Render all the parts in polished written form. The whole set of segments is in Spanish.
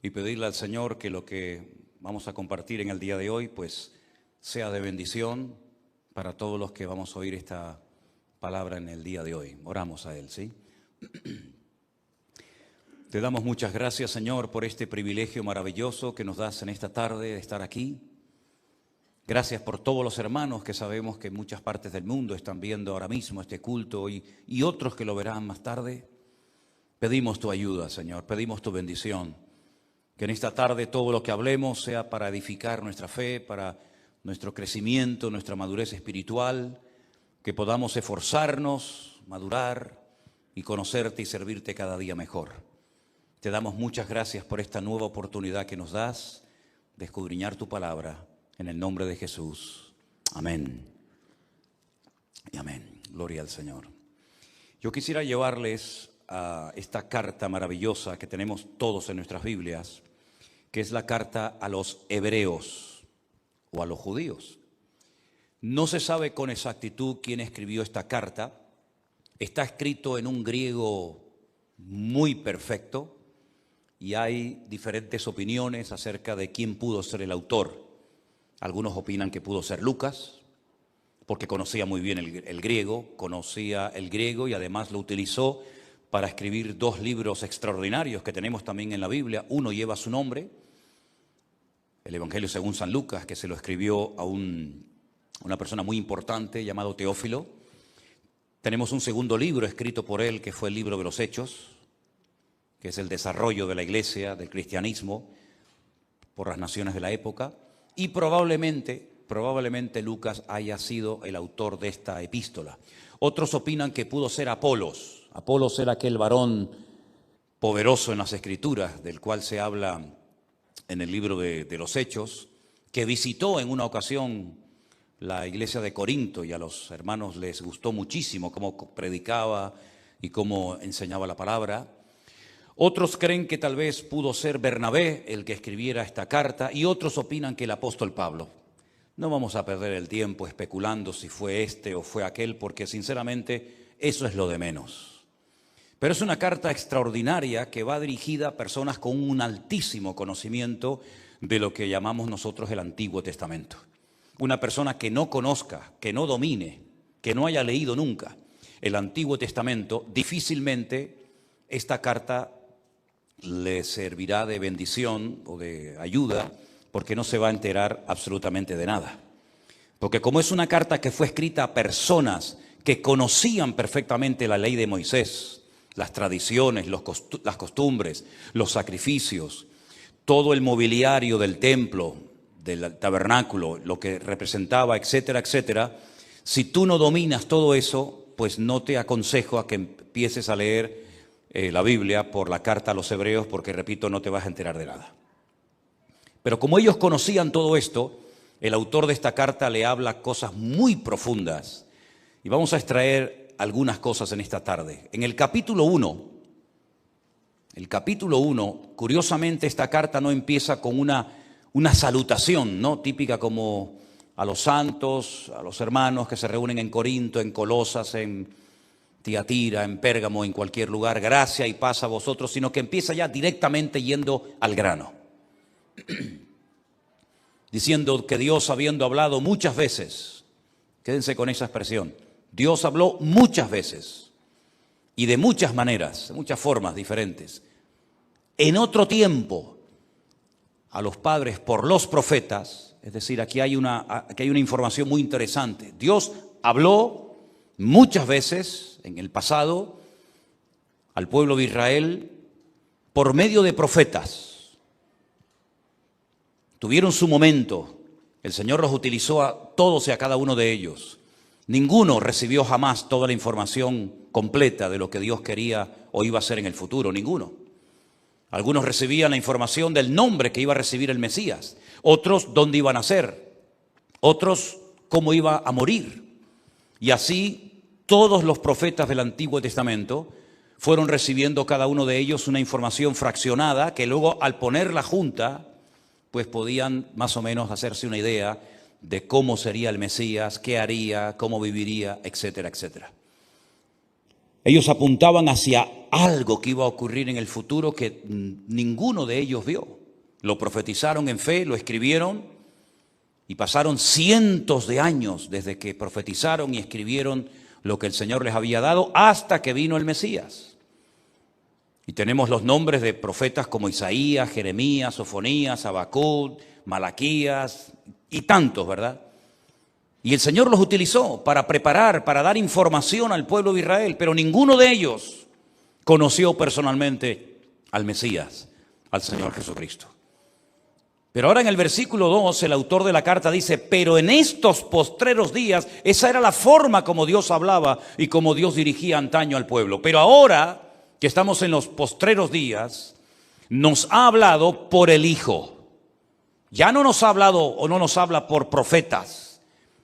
y pedirle al Señor que lo que vamos a compartir en el día de hoy, pues sea de bendición para todos los que vamos a oír esta palabra en el día de hoy. Oramos a Él, ¿sí? Te damos muchas gracias, Señor, por este privilegio maravilloso que nos das en esta tarde de estar aquí. Gracias por todos los hermanos que sabemos que en muchas partes del mundo están viendo ahora mismo este culto y otros que lo verán más tarde. Pedimos tu ayuda, Señor, pedimos tu bendición. Que en esta tarde todo lo que hablemos sea para edificar nuestra fe, para nuestro crecimiento, nuestra madurez espiritual, que podamos esforzarnos, madurar y conocerte y servirte cada día mejor. Te damos muchas gracias por esta nueva oportunidad que nos das de escudriñar tu palabra en el nombre de Jesús. Amén. Y amén. Gloria al Señor. Yo quisiera llevarles a esta carta maravillosa que tenemos todos en nuestras Biblias, que es la carta a los hebreos o a los judíos. No se sabe con exactitud quién escribió esta carta. Está escrito en un griego muy perfecto y hay diferentes opiniones acerca de quién pudo ser el autor. Algunos opinan que pudo ser Lucas, porque conocía muy bien el griego, conocía el griego y además lo utilizó para escribir dos libros extraordinarios que tenemos también en la Biblia. Uno lleva su nombre, el Evangelio según San Lucas, que se lo escribió a una persona muy importante llamado Teófilo. Tenemos un segundo libro escrito por él, que fue el libro de los Hechos, que es el desarrollo de la iglesia, del cristianismo, por las naciones de la época. Y probablemente Lucas haya sido el autor de esta epístola. Otros opinan que pudo ser Apolos. Apolos era aquel varón poderoso en las Escrituras, del cual se habla en el libro de los Hechos, que visitó en una ocasión la iglesia de Corinto y a los hermanos les gustó muchísimo cómo predicaba y cómo enseñaba la palabra. Otros creen que tal vez pudo ser Bernabé el que escribiera esta carta y otros opinan que el apóstol Pablo. No vamos a perder el tiempo especulando si fue este o fue aquel, porque sinceramente eso es lo de menos. Pero es una carta extraordinaria que va dirigida a personas con un altísimo conocimiento de lo que llamamos nosotros el Antiguo Testamento. Una persona que no conozca, que no domine, que no haya leído nunca el Antiguo Testamento, difícilmente esta carta le servirá de bendición o de ayuda, porque no se va a enterar absolutamente de nada. Porque como es una carta que fue escrita a personas que conocían perfectamente la ley de Moisés, las tradiciones, las costumbres, los sacrificios, todo el mobiliario del templo, del tabernáculo, lo que representaba, etcétera, etcétera, si tú no dominas todo eso, pues no te aconsejo a que empieces a leer la Biblia por la carta a los hebreos, porque repito, no te vas a enterar de nada. Pero como ellos conocían todo esto, el autor de esta carta le habla cosas muy profundas y vamos a extraer algunas cosas en esta tarde. En el capítulo 1, curiosamente esta carta no empieza con una salutación, ¿no? Típica como a los santos, a los hermanos que se reúnen en Corinto, en Colosas, en Tiatira, en Pérgamo, en cualquier lugar, gracia y paz a vosotros, sino que empieza ya directamente yendo al grano. Diciendo que Dios, habiendo hablado muchas veces, quédense con esa expresión, Dios habló muchas veces y de muchas maneras, de muchas formas diferentes, en otro tiempo a los padres por los profetas. Es decir, aquí hay una información muy interesante. Dios habló muchas veces en el pasado al pueblo de Israel por medio de profetas. Tuvieron su momento, el Señor los utilizó a todos y a cada uno de ellos. Ninguno recibió jamás toda la información completa de lo que Dios quería o iba a hacer en el futuro, ninguno. Algunos recibían la información del nombre que iba a recibir el Mesías, otros dónde iban a nacer, otros cómo iba a morir. Y así todos los profetas del Antiguo Testamento fueron recibiendo cada uno de ellos una información fraccionada que luego al ponerla junta, pues podían más o menos hacerse una idea de cómo sería el Mesías, qué haría, cómo viviría, etcétera, etcétera. Ellos apuntaban hacia algo que iba a ocurrir en el futuro que ninguno de ellos vio. Lo profetizaron en fe, lo escribieron y pasaron cientos de años desde que profetizaron y escribieron lo que el Señor les había dado hasta que vino el Mesías. Y tenemos los nombres de profetas como Isaías, Jeremías, Sofonías, Habacuc, Malaquías y tantos, ¿verdad? Y el Señor los utilizó para preparar, para dar información al pueblo de Israel, pero ninguno de ellos conoció personalmente al Mesías, al Señor Jesucristo. Pero ahora en el versículo 2, el autor de la carta dice, pero en estos postreros días, esa era la forma como Dios hablaba y como Dios dirigía antaño al pueblo. Pero ahora que estamos en los postreros días, nos ha hablado por el Hijo. Ya no nos ha hablado o no nos habla por profetas,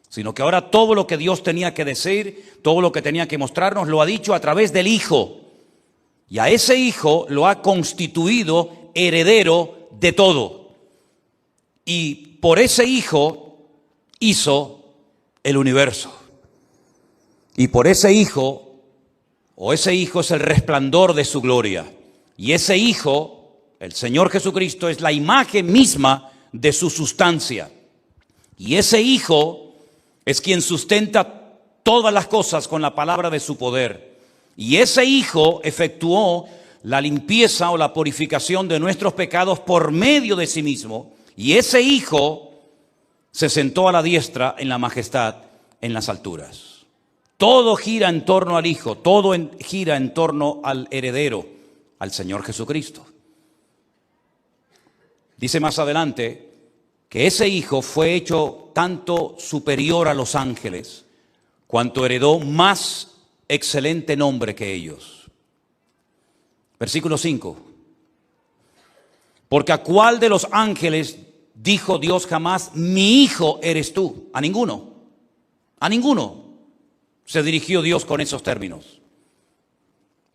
sino que ahora todo lo que Dios tenía que decir, todo lo que tenía que mostrarnos, lo ha dicho a través del Hijo. Y a ese Hijo lo ha constituido heredero de todo. Y por ese Hijo hizo el universo. Y por ese Hijo, o ese Hijo es el resplandor de su gloria. Y ese Hijo, el Señor Jesucristo, es la imagen misma de su sustancia. Y ese Hijo es quien sustenta todas las cosas con la palabra de su poder. Y ese Hijo efectuó la limpieza o la purificación de nuestros pecados por medio de sí mismo. Y ese Hijo se sentó a la diestra en la majestad, en las alturas. Todo gira en torno al Hijo, todo gira en torno al heredero, al Señor Jesucristo. Dice más adelante que ese Hijo fue hecho tanto superior a los ángeles, cuanto heredó más excelente nombre que ellos. Versículo 5. Porque a cuál de los ángeles dijo Dios jamás, mi hijo eres tú? A ninguno. A ninguno se dirigió Dios con esos términos.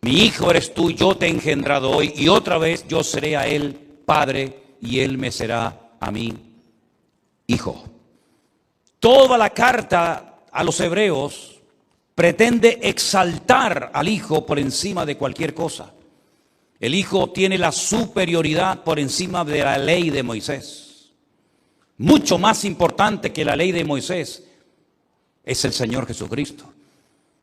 Mi hijo eres tú, yo te he engendrado hoy, y otra vez yo seré a él padre, y él me será a mí hijo. Toda la carta a los hebreos pretende exaltar al Hijo por encima de cualquier cosa. El Hijo tiene la superioridad por encima de la ley de Moisés. Mucho más importante que la ley de Moisés es el Señor Jesucristo.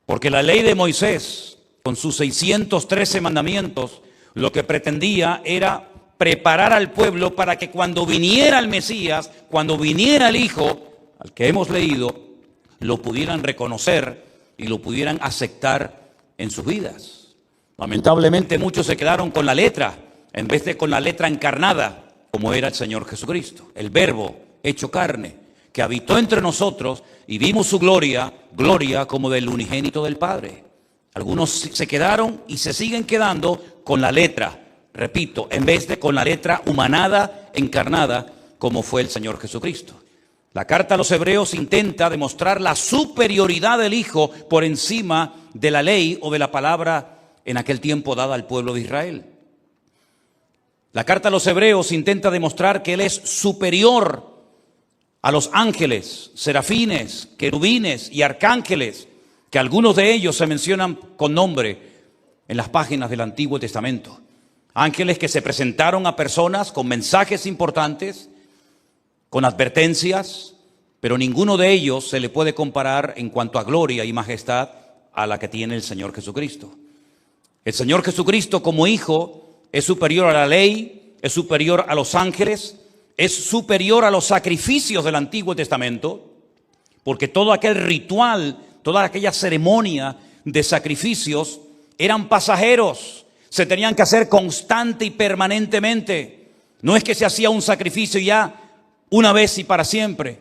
Porque la ley de Moisés, con sus 613 mandamientos, lo que pretendía era preparar al pueblo para que cuando viniera el Mesías, cuando viniera el Hijo, al que hemos leído, lo pudieran reconocer y lo pudieran aceptar en sus vidas. Lamentablemente muchos se quedaron con la letra, en vez de con la letra encarnada, como era el Señor Jesucristo, el Verbo hecho carne, que habitó entre nosotros y vimos su gloria, gloria como del unigénito del Padre. Algunos se quedaron y se siguen quedando con la letra, repito, en vez de con la letra humanada, encarnada, como fue el Señor Jesucristo. La carta a los hebreos intenta demostrar la superioridad del Hijo por encima de la ley o de la palabra en aquel tiempo dada al pueblo de Israel. La carta a los hebreos intenta demostrar que Él es superior a los ángeles, serafines, querubines y arcángeles, que algunos de ellos se mencionan con nombre en las páginas del Antiguo Testamento. Ángeles que se presentaron a personas con mensajes importantes, con advertencias, pero ninguno de ellos se le puede comparar en cuanto a gloria y majestad a la que tiene el Señor Jesucristo. El Señor Jesucristo como Hijo es superior a la ley, es superior a los ángeles, es superior a los sacrificios del Antiguo Testamento, porque todo aquel ritual, toda aquella ceremonia de sacrificios eran pasajeros, se tenían que hacer constante y permanentemente. No es que se hacía un sacrificio ya una vez y para siempre.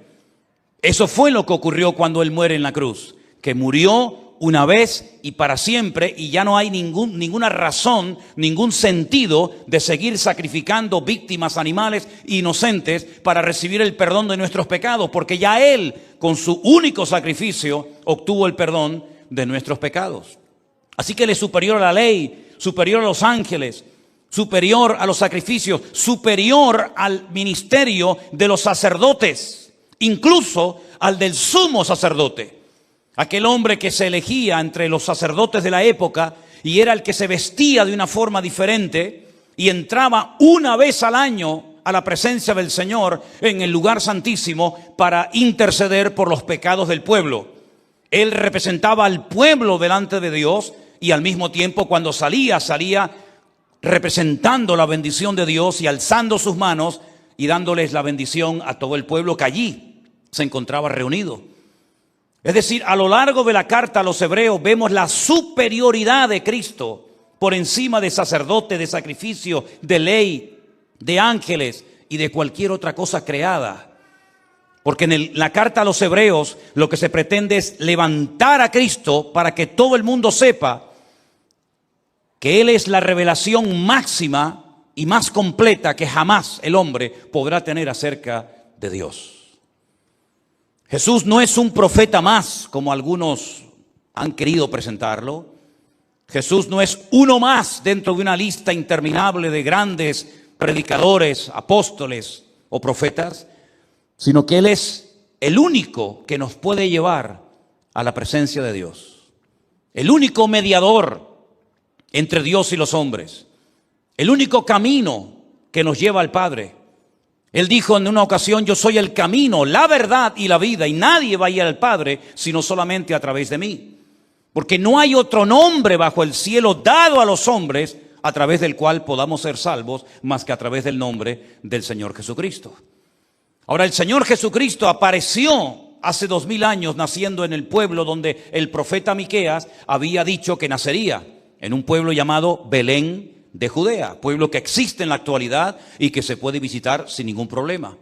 Eso fue lo que ocurrió cuando Él muere en la cruz, que murió una vez y para siempre, y ya no hay ninguna razón, ningún sentido de seguir sacrificando víctimas animales inocentes para recibir el perdón de nuestros pecados, porque ya Él, con su único sacrificio, obtuvo el perdón de nuestros pecados. Así que Él es superior a la ley, superior a los ángeles, superior a los sacrificios, superior al ministerio de los sacerdotes, incluso al del sumo sacerdote. aquel hombre que se elegía entre los sacerdotes de la época y era el que se vestía de una forma diferente y entraba una vez al año a la presencia del Señor en el lugar santísimo para interceder por los pecados del pueblo. Él representaba al pueblo delante de Dios y al mismo tiempo cuando salía representando la bendición de Dios y alzando sus manos y dándoles la bendición a todo el pueblo que allí se encontraba reunido. Es decir, a lo largo de la carta a los hebreos vemos la superioridad de Cristo por encima de sacerdote, de sacrificio, de ley, de ángeles y de cualquier otra cosa creada. Porque en la carta a los hebreos lo que se pretende es levantar a Cristo para que todo el mundo sepa que Él es la revelación máxima y más completa que jamás el hombre podrá tener acerca de Dios. Jesús no es un profeta más, como algunos han querido presentarlo. Jesús no es uno más dentro de una lista interminable de grandes predicadores, apóstoles o profetas, sino que Él es el único que nos puede llevar a la presencia de Dios. El único mediador entre Dios y los hombres. El único camino que nos lleva al Padre. Él dijo en una ocasión: yo soy el camino, la verdad y la vida, y nadie va a ir al Padre sino solamente a través de mí. Porque no hay otro nombre bajo el cielo dado a los hombres a través del cual podamos ser salvos más que a través del nombre del Señor Jesucristo. Ahora, el Señor Jesucristo apareció hace 2000 años naciendo en el pueblo donde el profeta Miqueas había dicho que nacería, en un pueblo llamado Belén de Judea, pueblo que existe en la actualidad y que se puede visitar sin ningún problema.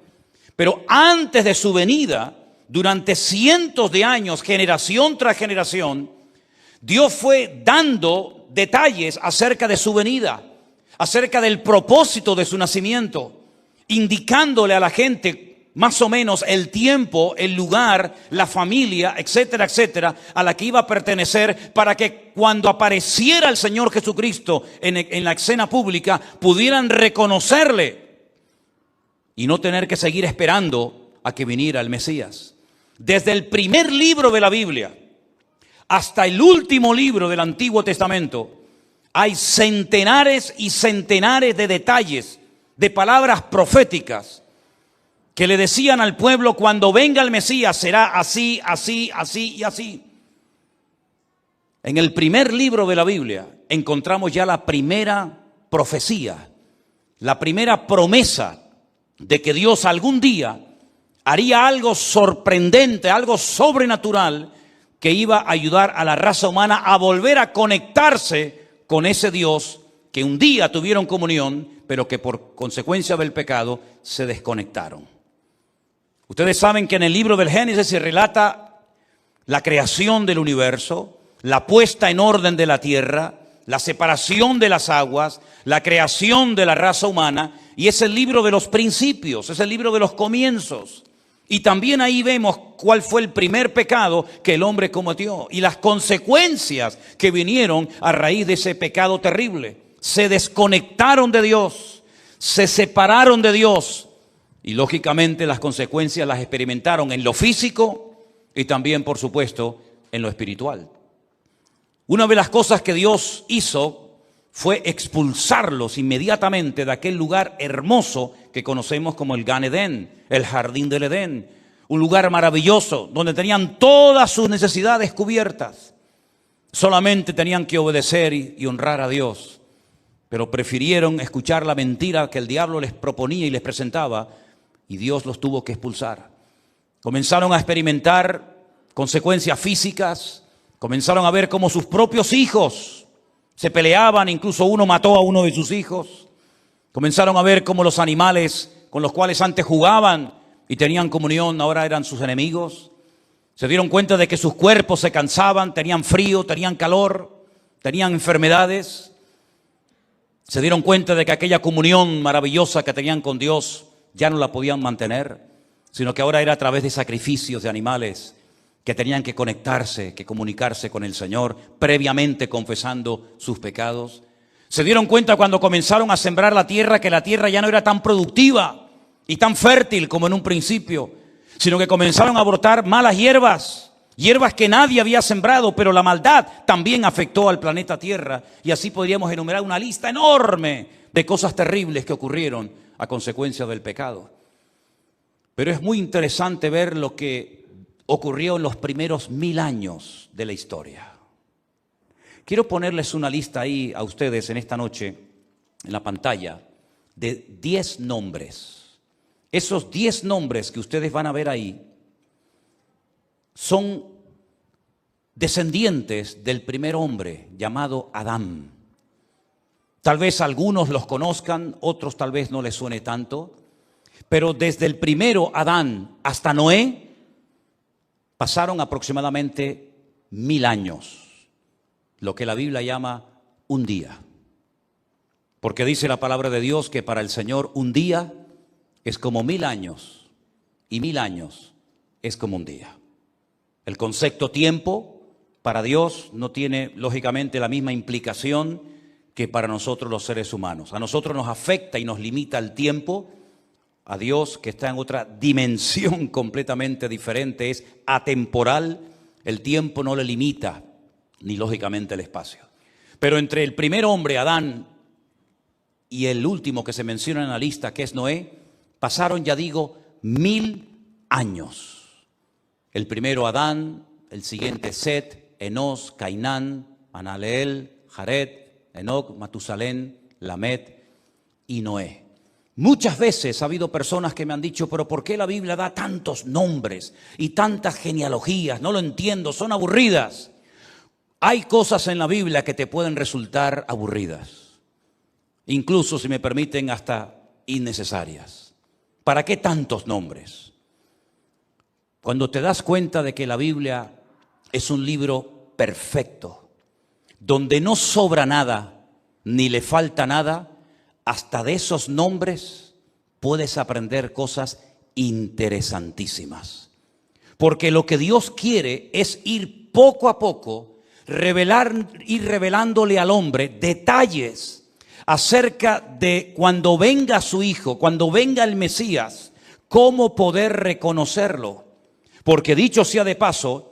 Pero antes de su venida, durante cientos de años, generación tras generación, Dios fue dando detalles acerca de su venida, acerca del propósito de su nacimiento, indicándole a la gente más o menos el tiempo, el lugar, la familia, etcétera, etcétera, a la que iba a pertenecer, para que cuando apareciera el Señor Jesucristo en la escena pública, pudieran reconocerle y no tener que seguir esperando a que viniera el Mesías. Desde el primer libro de la Biblia hasta el último libro del Antiguo Testamento, hay centenares y centenares de detalles, de palabras proféticas, que le decían al pueblo: cuando venga el Mesías será así, así, así y así. En el primer libro de la Biblia encontramos ya la primera profecía, la primera promesa de que Dios algún día haría algo sorprendente, algo sobrenatural, que iba a ayudar a la raza humana a volver a conectarse con ese Dios que un día tuvieron comunión, pero que por consecuencia del pecado se desconectaron. Ustedes saben que en el libro del Génesis se relata la creación del universo, la puesta en orden de la tierra, la separación de las aguas, la creación de la raza humana, y es el libro de los principios, es el libro de los comienzos. Y también ahí vemos cuál fue el primer pecado que el hombre cometió y las consecuencias que vinieron a raíz de ese pecado terrible. Se desconectaron de Dios, se separaron de Dios. Y lógicamente las consecuencias las experimentaron en lo físico y también, por supuesto, en lo espiritual. Una de las cosas que Dios hizo fue expulsarlos inmediatamente de aquel lugar hermoso que conocemos como el Gan Edén, el jardín del Edén. Un lugar maravilloso donde tenían todas sus necesidades cubiertas. Solamente tenían que obedecer y honrar a Dios. Pero prefirieron escuchar la mentira que el diablo les proponía y les presentaba, y Dios los tuvo que expulsar. Comenzaron a experimentar consecuencias físicas, comenzaron a ver cómo sus propios hijos se peleaban, incluso uno mató a uno de sus hijos. Comenzaron a ver cómo los animales con los cuales antes jugaban y tenían comunión, ahora eran sus enemigos. Se dieron cuenta de que sus cuerpos se cansaban, tenían frío, tenían calor, tenían enfermedades. Se dieron cuenta de que aquella comunión maravillosa que tenían con Dios ya no la podían mantener, sino que ahora era a través de sacrificios de animales que tenían que conectarse, que comunicarse con el Señor, previamente confesando sus pecados. Se dieron cuenta cuando comenzaron a sembrar la tierra que la tierra ya no era tan productiva y tan fértil como en un principio, sino que comenzaron a brotar malas hierbas, Hierbas que nadie había sembrado, pero la maldad también afectó al planeta Tierra. Y así podríamos enumerar una lista enorme de cosas terribles que ocurrieron a consecuencia del pecado. Pero es muy interesante ver lo que ocurrió en los primeros 1000 años de la historia. Quiero ponerles una lista ahí a ustedes en esta noche, en la pantalla, de 10 nombres. Esos 10 nombres que ustedes van a ver ahí son descendientes del primer hombre llamado Adán. Tal vez algunos los conozcan, otros tal vez no les suene tanto, pero desde el primero Adán hasta Noé pasaron aproximadamente 1000 años, lo que la Biblia llama un día. Porque dice la palabra de Dios que para el Señor un día es como 1000 años y 1000 años es como un día. El concepto tiempo para Dios no tiene lógicamente la misma implicación que para nosotros los seres humanos. A nosotros nos afecta y nos limita el tiempo. A Dios, que está en otra dimensión completamente diferente, es atemporal. El tiempo no le limita, ni lógicamente el espacio. Pero entre el primer hombre, Adán, y el último que se menciona en la lista, que es Noé, pasaron, ya digo, 1000 años. El primero Adán, el siguiente Set, Enos, Cainán, Analeel, Jared, Enoc, Matusalén, Lamet y Noé. Muchas veces ha habido personas que me han dicho, pero ¿por qué la Biblia da tantos nombres y tantas genealogías? No lo entiendo, son aburridas. Hay cosas en la Biblia que te pueden resultar aburridas, incluso, si me permiten, hasta innecesarias. ¿Para qué tantos nombres? Cuando te das cuenta de que la Biblia es un libro perfecto, donde no sobra nada, ni le falta nada, hasta de esos nombres puedes aprender cosas interesantísimas. Porque lo que Dios quiere es ir poco a poco, ir revelándole al hombre detalles acerca de cuando venga su Hijo, cuando venga el Mesías, cómo poder reconocerlo. Porque dicho sea de paso,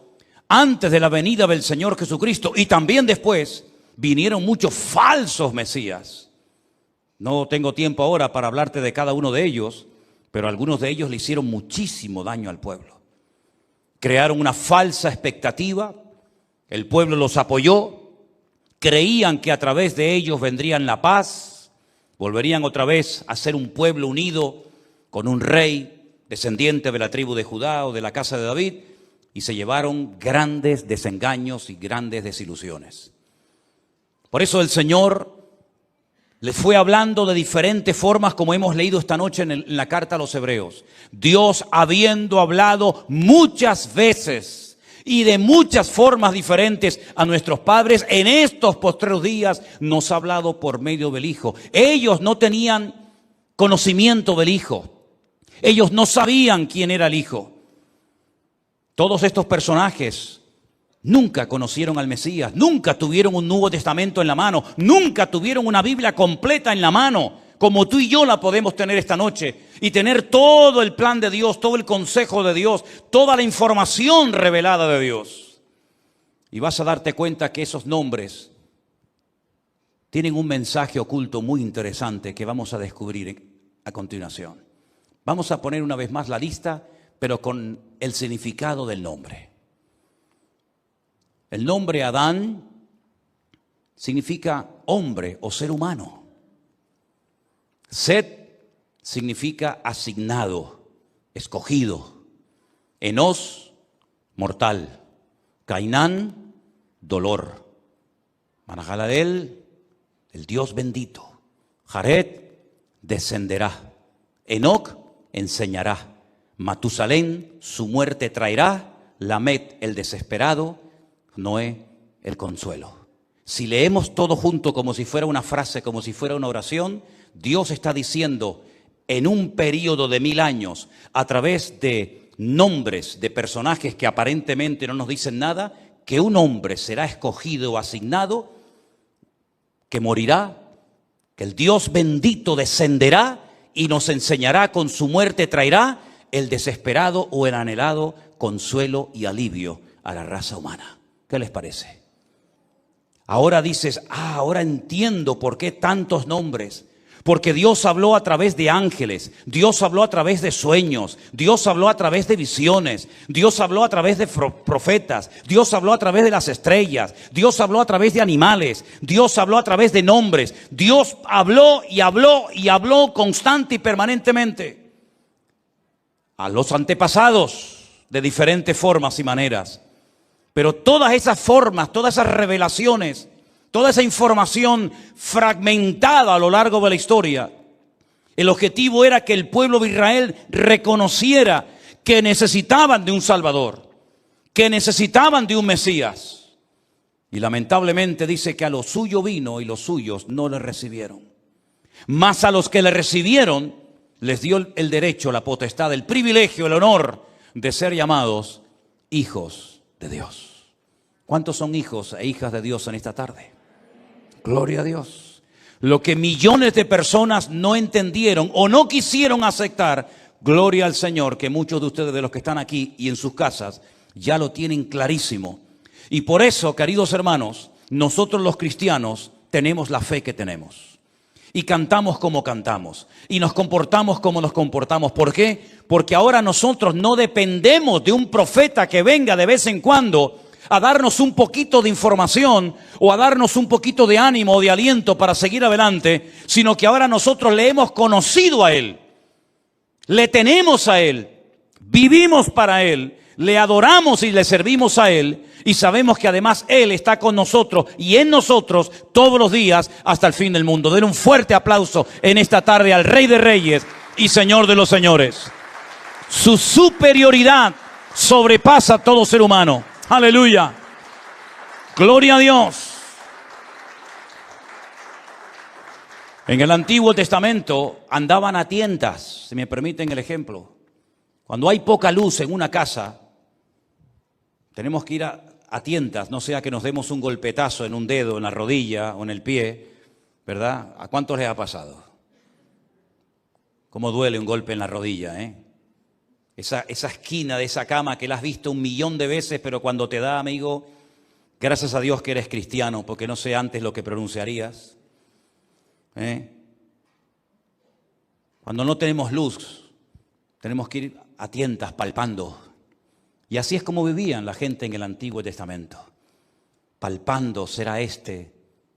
antes de la venida del Señor Jesucristo y también después, vinieron muchos falsos mesías. No tengo tiempo ahora para hablarte de cada uno de ellos, pero algunos de ellos le hicieron muchísimo daño al pueblo. Crearon una falsa expectativa, el pueblo los apoyó, creían que a través de ellos vendrían la paz, volverían otra vez a ser un pueblo unido con un rey descendiente de la tribu de Judá o de la casa de David, y se llevaron grandes desengaños y grandes desilusiones. Por eso el Señor les fue hablando de diferentes formas, como hemos leído esta noche en la carta a los Hebreos. Dios, habiendo hablado muchas veces y de muchas formas diferentes a nuestros padres, en estos postreros días nos ha hablado por medio del Hijo. Ellos no tenían conocimiento del Hijo. Ellos no sabían quién era el Hijo. Todos estos personajes nunca conocieron al Mesías, nunca tuvieron un Nuevo Testamento en la mano, nunca tuvieron una Biblia completa en la mano, como tú y yo la podemos tener esta noche, y tener todo el plan de Dios, todo el consejo de Dios, toda la información revelada de Dios. Y vas a darte cuenta que esos nombres tienen un mensaje oculto muy interesante que vamos a descubrir a continuación. Vamos a poner una vez más la lista, pero con el significado del nombre. El nombre Adán significa hombre o ser humano. Set significa asignado, escogido. Enos, mortal. Cainán, dolor. Manahalalel, el Dios bendito. Jared, descenderá. Enoc, enseñará. Matusalén, su muerte traerá. Lamet, el desesperado. Noé, el consuelo. Si leemos todo junto como si fuera una frase, como si fuera una oración, Dios está diciendo en un periodo de 1000 años, a través de nombres de personajes que aparentemente no nos dicen nada, que un hombre será escogido o asignado, que morirá, que el Dios bendito descenderá y nos enseñará, con su muerte traerá el desesperado o el anhelado consuelo y alivio a la raza humana. ¿Qué les parece? Ahora dices, ahora entiendo por qué tantos nombres. Porque Dios habló a través de ángeles, Dios habló a través de sueños, Dios habló a través de visiones, Dios habló a través de profetas, Dios habló a través de las estrellas, Dios habló a través de animales, Dios habló a través de nombres. Dios habló y habló y habló constante y permanentemente a los antepasados de diferentes formas y maneras. Pero todas esas formas, todas esas revelaciones, toda esa información fragmentada a lo largo de la historia, el objetivo era que el pueblo de Israel reconociera que necesitaban de un Salvador, que necesitaban de un Mesías. Y lamentablemente dice que a lo suyo vino y los suyos no le recibieron. Mas a los que le recibieron les dio el derecho, la potestad, el privilegio, el honor de ser llamados hijos de Dios. ¿Cuántos son hijos e hijas de Dios en esta tarde? Gloria a Dios. Lo que millones de personas no entendieron o no quisieron aceptar, gloria al Señor, que muchos de ustedes, de los que están aquí y en sus casas, ya lo tienen clarísimo. Y por eso, queridos hermanos, nosotros los cristianos tenemos la fe que tenemos. Y cantamos como cantamos. Y nos comportamos como nos comportamos. ¿Por qué? Porque ahora nosotros no dependemos de un profeta que venga de vez en cuando a darnos un poquito de información o a darnos un poquito de ánimo o de aliento para seguir adelante, sino que ahora nosotros le hemos conocido a Él, le tenemos a Él, vivimos para Él, le adoramos y le servimos a Él y sabemos que además Él está con nosotros y en nosotros todos los días hasta el fin del mundo. Den un fuerte aplauso en esta tarde al Rey de Reyes y Señor de los Señores. Su superioridad sobrepasa a todo ser humano. Aleluya. Gloria a Dios. En el Antiguo Testamento andaban a tientas, si me permiten el ejemplo. Cuando hay poca luz en una casa, tenemos que ir a tientas, no sea que nos demos un golpetazo en un dedo, en la rodilla o en el pie, ¿verdad? ¿A cuántos les ha pasado? ¿Cómo duele un golpe en la rodilla, eh? Esa esquina de esa cama que la has visto 1.000.000 de veces, pero cuando te da, amigo, gracias a Dios que eres cristiano, porque no sé antes lo que pronunciarías. Cuando no tenemos luz, tenemos que ir a tientas palpando. Y así es como vivían la gente en el Antiguo Testamento. Palpando, será este,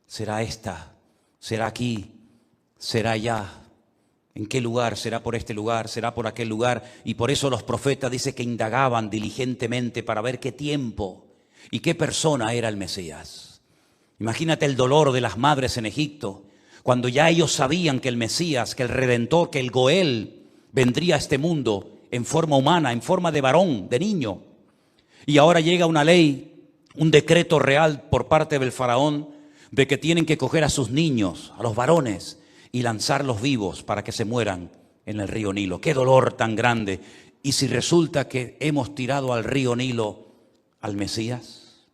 será esta, será aquí, será allá. ¿En qué lugar? ¿Será por este lugar? ¿Será por aquel lugar? Y por eso los profetas dicen que indagaban diligentemente para ver qué tiempo y qué persona era el Mesías. Imagínate el dolor de las madres en Egipto, cuando ya ellos sabían que el Mesías, que el Redentor, que el Goel vendría a este mundo en forma humana, en forma de varón, de niño. Y ahora llega una ley, un decreto real por parte del faraón de que tienen que coger a sus niños, a los varones, y lanzarlos vivos para que se mueran en el río Nilo. ¡Qué dolor tan grande! ¿Y si resulta que hemos tirado al río Nilo al Mesías?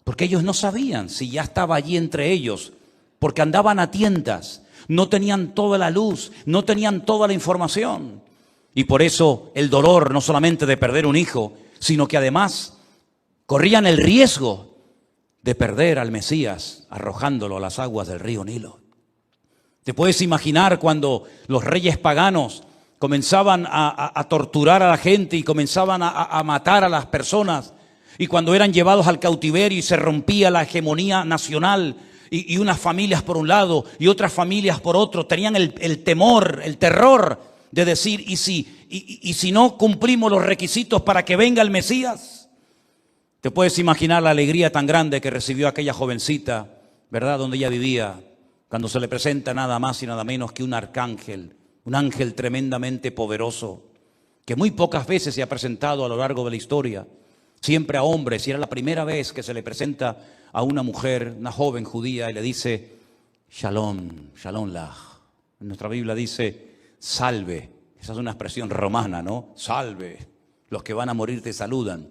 Porque ellos no sabían si ya estaba allí entre ellos, porque andaban a tientas, no tenían toda la luz, no tenían toda la información. Y por eso el dolor no solamente de perder un hijo, sino que además corrían el riesgo de perder al Mesías arrojándolo a las aguas del río Nilo. ¿Te puedes imaginar cuando los reyes paganos comenzaban a torturar a la gente y comenzaban a matar a las personas? Y cuando eran llevados al cautiverio y se rompía la hegemonía nacional y unas familias por un lado y otras familias por otro, tenían el temor, el terror de decir, ¿y si no cumplimos los requisitos para que venga el Mesías? ¿Te puedes imaginar la alegría tan grande que recibió aquella jovencita, ¿verdad?, donde ella vivía, cuando se le presenta nada más y nada menos que un arcángel, un ángel tremendamente poderoso, que muy pocas veces se ha presentado a lo largo de la historia, siempre a hombres, y era la primera vez que se le presenta a una mujer, una joven judía, y le dice, Shalom, Shalom Lach. En nuestra Biblia dice, salve. Esa es una expresión romana, ¿no? Salve. Los que van a morir te saludan.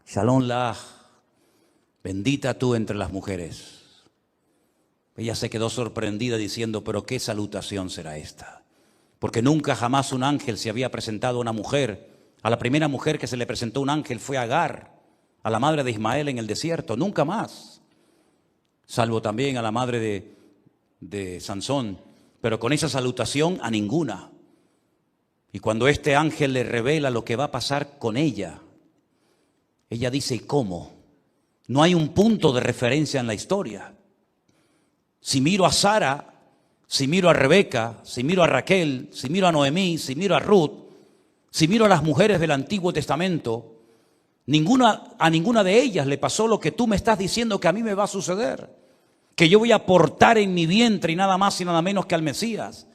Shalom Lach. Bendita tú entre las mujeres. Ella se quedó sorprendida diciendo, pero ¿qué salutación será esta? Porque nunca jamás un ángel se había presentado a una mujer. A la primera mujer que se le presentó un ángel fue Agar, a la madre de Ismael en el desierto, nunca más. Salvo también a la madre de Sansón, pero con esa salutación a ninguna. Y cuando este ángel le revela lo que va a pasar con ella, ella dice, ¿y cómo? No hay un punto de referencia en la historia. Si miro a Sara, si miro a Rebeca, si miro a Raquel, si miro a Noemí, si miro a Ruth, si miro a las mujeres del Antiguo Testamento, a ninguna de ellas le pasó lo que tú me estás diciendo que a mí me va a suceder. Que yo voy a portar en mi vientre y nada más y nada menos que al Mesías,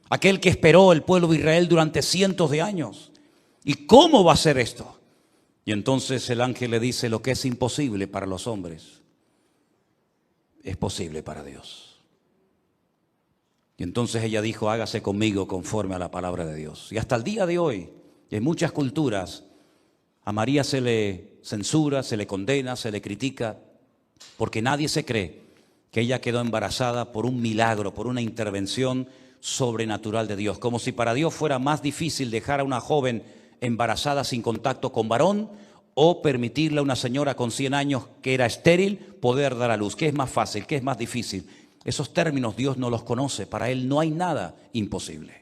aquel que esperó el pueblo de Israel durante cientos de años. ¿Y cómo va a ser esto? Y entonces el ángel le dice, lo que es imposible para los hombres es posible para Dios. Y entonces ella dijo, hágase conmigo conforme a la palabra de Dios. Y hasta el día de hoy, en muchas culturas, a María se le censura, se le condena, se le critica, porque nadie se cree que ella quedó embarazada por un milagro, por una intervención sobrenatural de Dios. Como si para Dios fuera más difícil dejar a una joven embarazada sin contacto con varón o permitirle a una señora con 100 años que era estéril poder dar a luz. ¿Qué es más fácil? ¿Qué es más difícil? Esos términos Dios no los conoce. Para Él no hay nada imposible.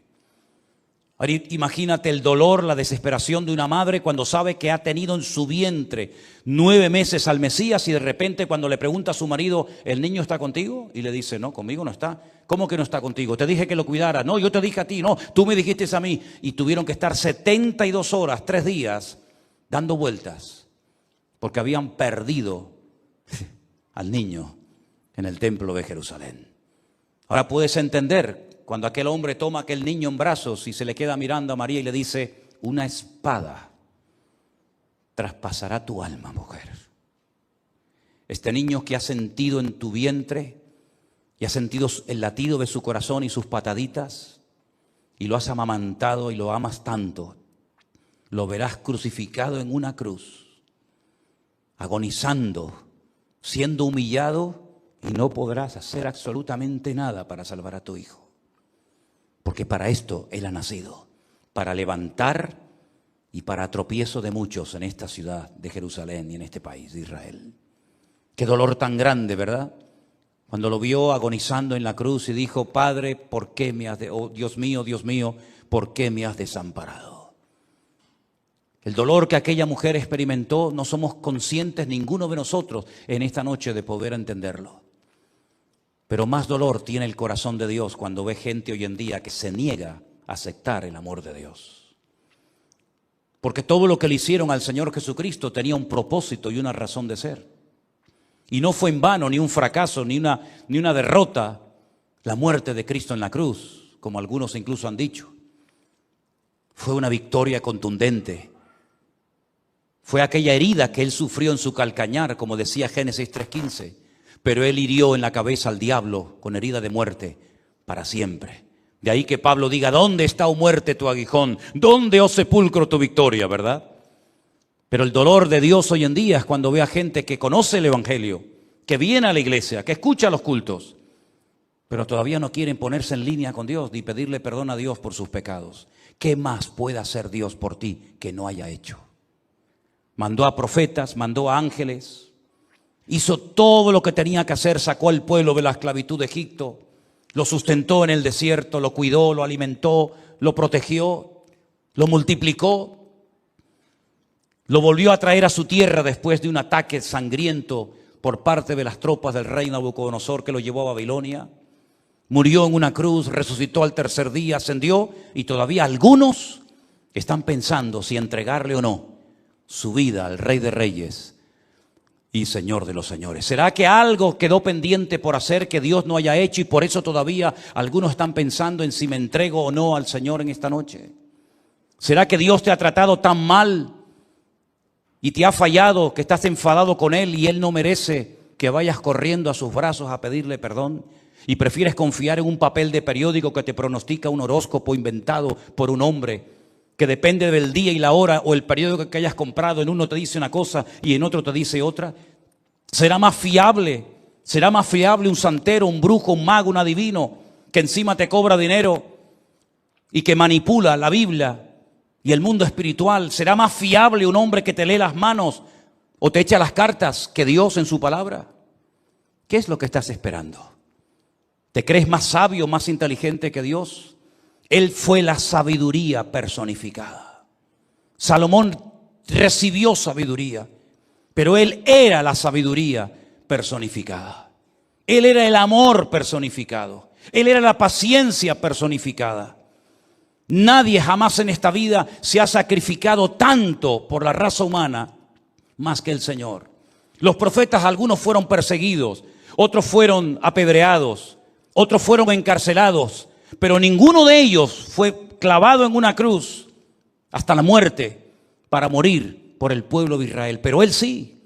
Ahora, imagínate el dolor, la desesperación de una madre cuando sabe que ha tenido en su vientre 9 meses al Mesías y de repente cuando le pregunta a su marido, ¿el niño está contigo? Y le dice, no, conmigo no está. ¿Cómo que no está contigo? Te dije que lo cuidara. No, yo te dije a ti. No, tú me dijiste a mí. Y tuvieron que estar 72 horas, 3 días, dando vueltas, porque habían perdido al niño en el templo de Jerusalén. Ahora puedes entender cuando aquel hombre toma aquel niño en brazos y se le queda mirando a María y le dice, una espada traspasará tu alma, mujer. Este niño que has sentido en tu vientre y has sentido el latido de su corazón y sus pataditas y lo has amamantado y lo amas tanto, lo verás crucificado en una cruz, agonizando, siendo humillado y no podrás hacer absolutamente nada para salvar a tu hijo. Porque para esto Él ha nacido, para levantar y para tropiezo de muchos en esta ciudad de Jerusalén y en este país de Israel. Qué dolor tan grande, ¿verdad? Cuando lo vio agonizando en la cruz y dijo, Padre, ¿por qué me has Dios mío, ¿por qué me has desamparado? El dolor que aquella mujer experimentó no somos conscientes ninguno de nosotros en esta noche de poder entenderlo. Pero más dolor tiene el corazón de Dios cuando ve gente hoy en día que se niega a aceptar el amor de Dios. Porque todo lo que le hicieron al Señor Jesucristo tenía un propósito y una razón de ser. Y no fue en vano, ni un fracaso, ni una derrota, la muerte de Cristo en la cruz, como algunos incluso han dicho. Fue una victoria contundente. Fue aquella herida que Él sufrió en su calcañar, como decía Génesis 3:15. Pero Él hirió en la cabeza al diablo con herida de muerte para siempre. De ahí que Pablo diga, ¿dónde está, oh muerte, tu aguijón? ¿Dónde, oh sepulcro, tu victoria? ¿Verdad? Pero el dolor de Dios hoy en día es cuando ve a gente que conoce el Evangelio, que viene a la iglesia, que escucha los cultos, pero todavía no quieren ponerse en línea con Dios ni pedirle perdón a Dios por sus pecados. ¿Qué más puede hacer Dios por ti que no haya hecho? Mandó a profetas, mandó a ángeles, hizo todo lo que tenía que hacer, sacó al pueblo de la esclavitud de Egipto, lo sustentó en el desierto, lo cuidó, lo alimentó, lo protegió, lo multiplicó, lo volvió a traer a su tierra después de un ataque sangriento por parte de las tropas del rey Nabucodonosor que lo llevó a Babilonia. Murió en una cruz, resucitó al tercer día, ascendió y todavía algunos están pensando si entregarle o no su vida al Rey de Reyes y Señor de los señores. ¿Será que algo quedó pendiente por hacer que Dios no haya hecho y por eso todavía algunos están pensando en si me entrego o no al Señor en esta noche? ¿Será que Dios te ha tratado tan mal y te ha fallado que estás enfadado con Él y Él no merece que vayas corriendo a sus brazos a pedirle perdón? Y prefieres confiar en un papel de periódico que te pronostica un horóscopo inventado por un hombre que depende del día y la hora, o el periódico que hayas comprado, en uno te dice una cosa y en otro te dice otra. ¿Será más fiable un santero, un brujo, un mago, un adivino, que encima te cobra dinero y que manipula la Biblia y el mundo espiritual? ¿Será más fiable un hombre que te lee las manos ¿O te echa las cartas que Dios en su palabra? ¿Qué es lo que estás esperando? ¿Te crees más sabio, más inteligente que Dios? Él fue la sabiduría personificada. Salomón recibió sabiduría, pero él era la sabiduría personificada. Él era el amor personificado. Él era la paciencia personificada. Nadie jamás en esta vida se ha sacrificado tanto por la raza humana más que el Señor. Los profetas, algunos fueron perseguidos, otros fueron apedreados, otros fueron encarcelados, pero ninguno de ellos fue clavado en una cruz hasta la muerte para morir por el pueblo de Israel. Pero él sí,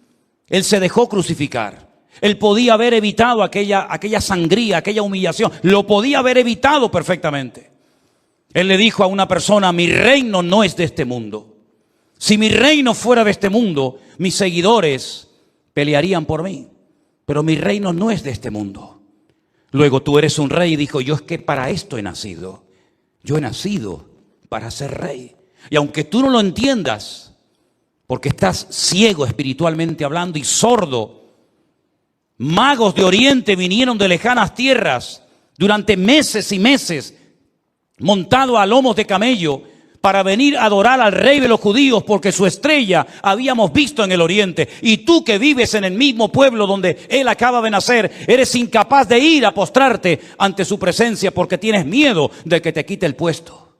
él se dejó crucificar. Él podía haber evitado aquella sangría, aquella humillación, lo podía haber evitado perfectamente. Él le dijo a una persona: mi reino no es de este mundo. Si mi reino fuera de este mundo, mis seguidores pelearían por mí. Pero mi reino no es de este mundo. Luego tú eres un rey, y dijo: yo es que para esto he nacido. Yo he nacido para ser rey. Y aunque tú no lo entiendas, porque estás ciego espiritualmente hablando y sordo, magos de Oriente vinieron de lejanas tierras durante meses y meses, montado a lomos de camello, para venir a adorar al rey de los judíos, porque su estrella habíamos visto en el oriente. Y tú, que vives en el mismo pueblo donde él acaba de nacer, eres incapaz de ir a postrarte ante su presencia porque tienes miedo de que te quite el puesto.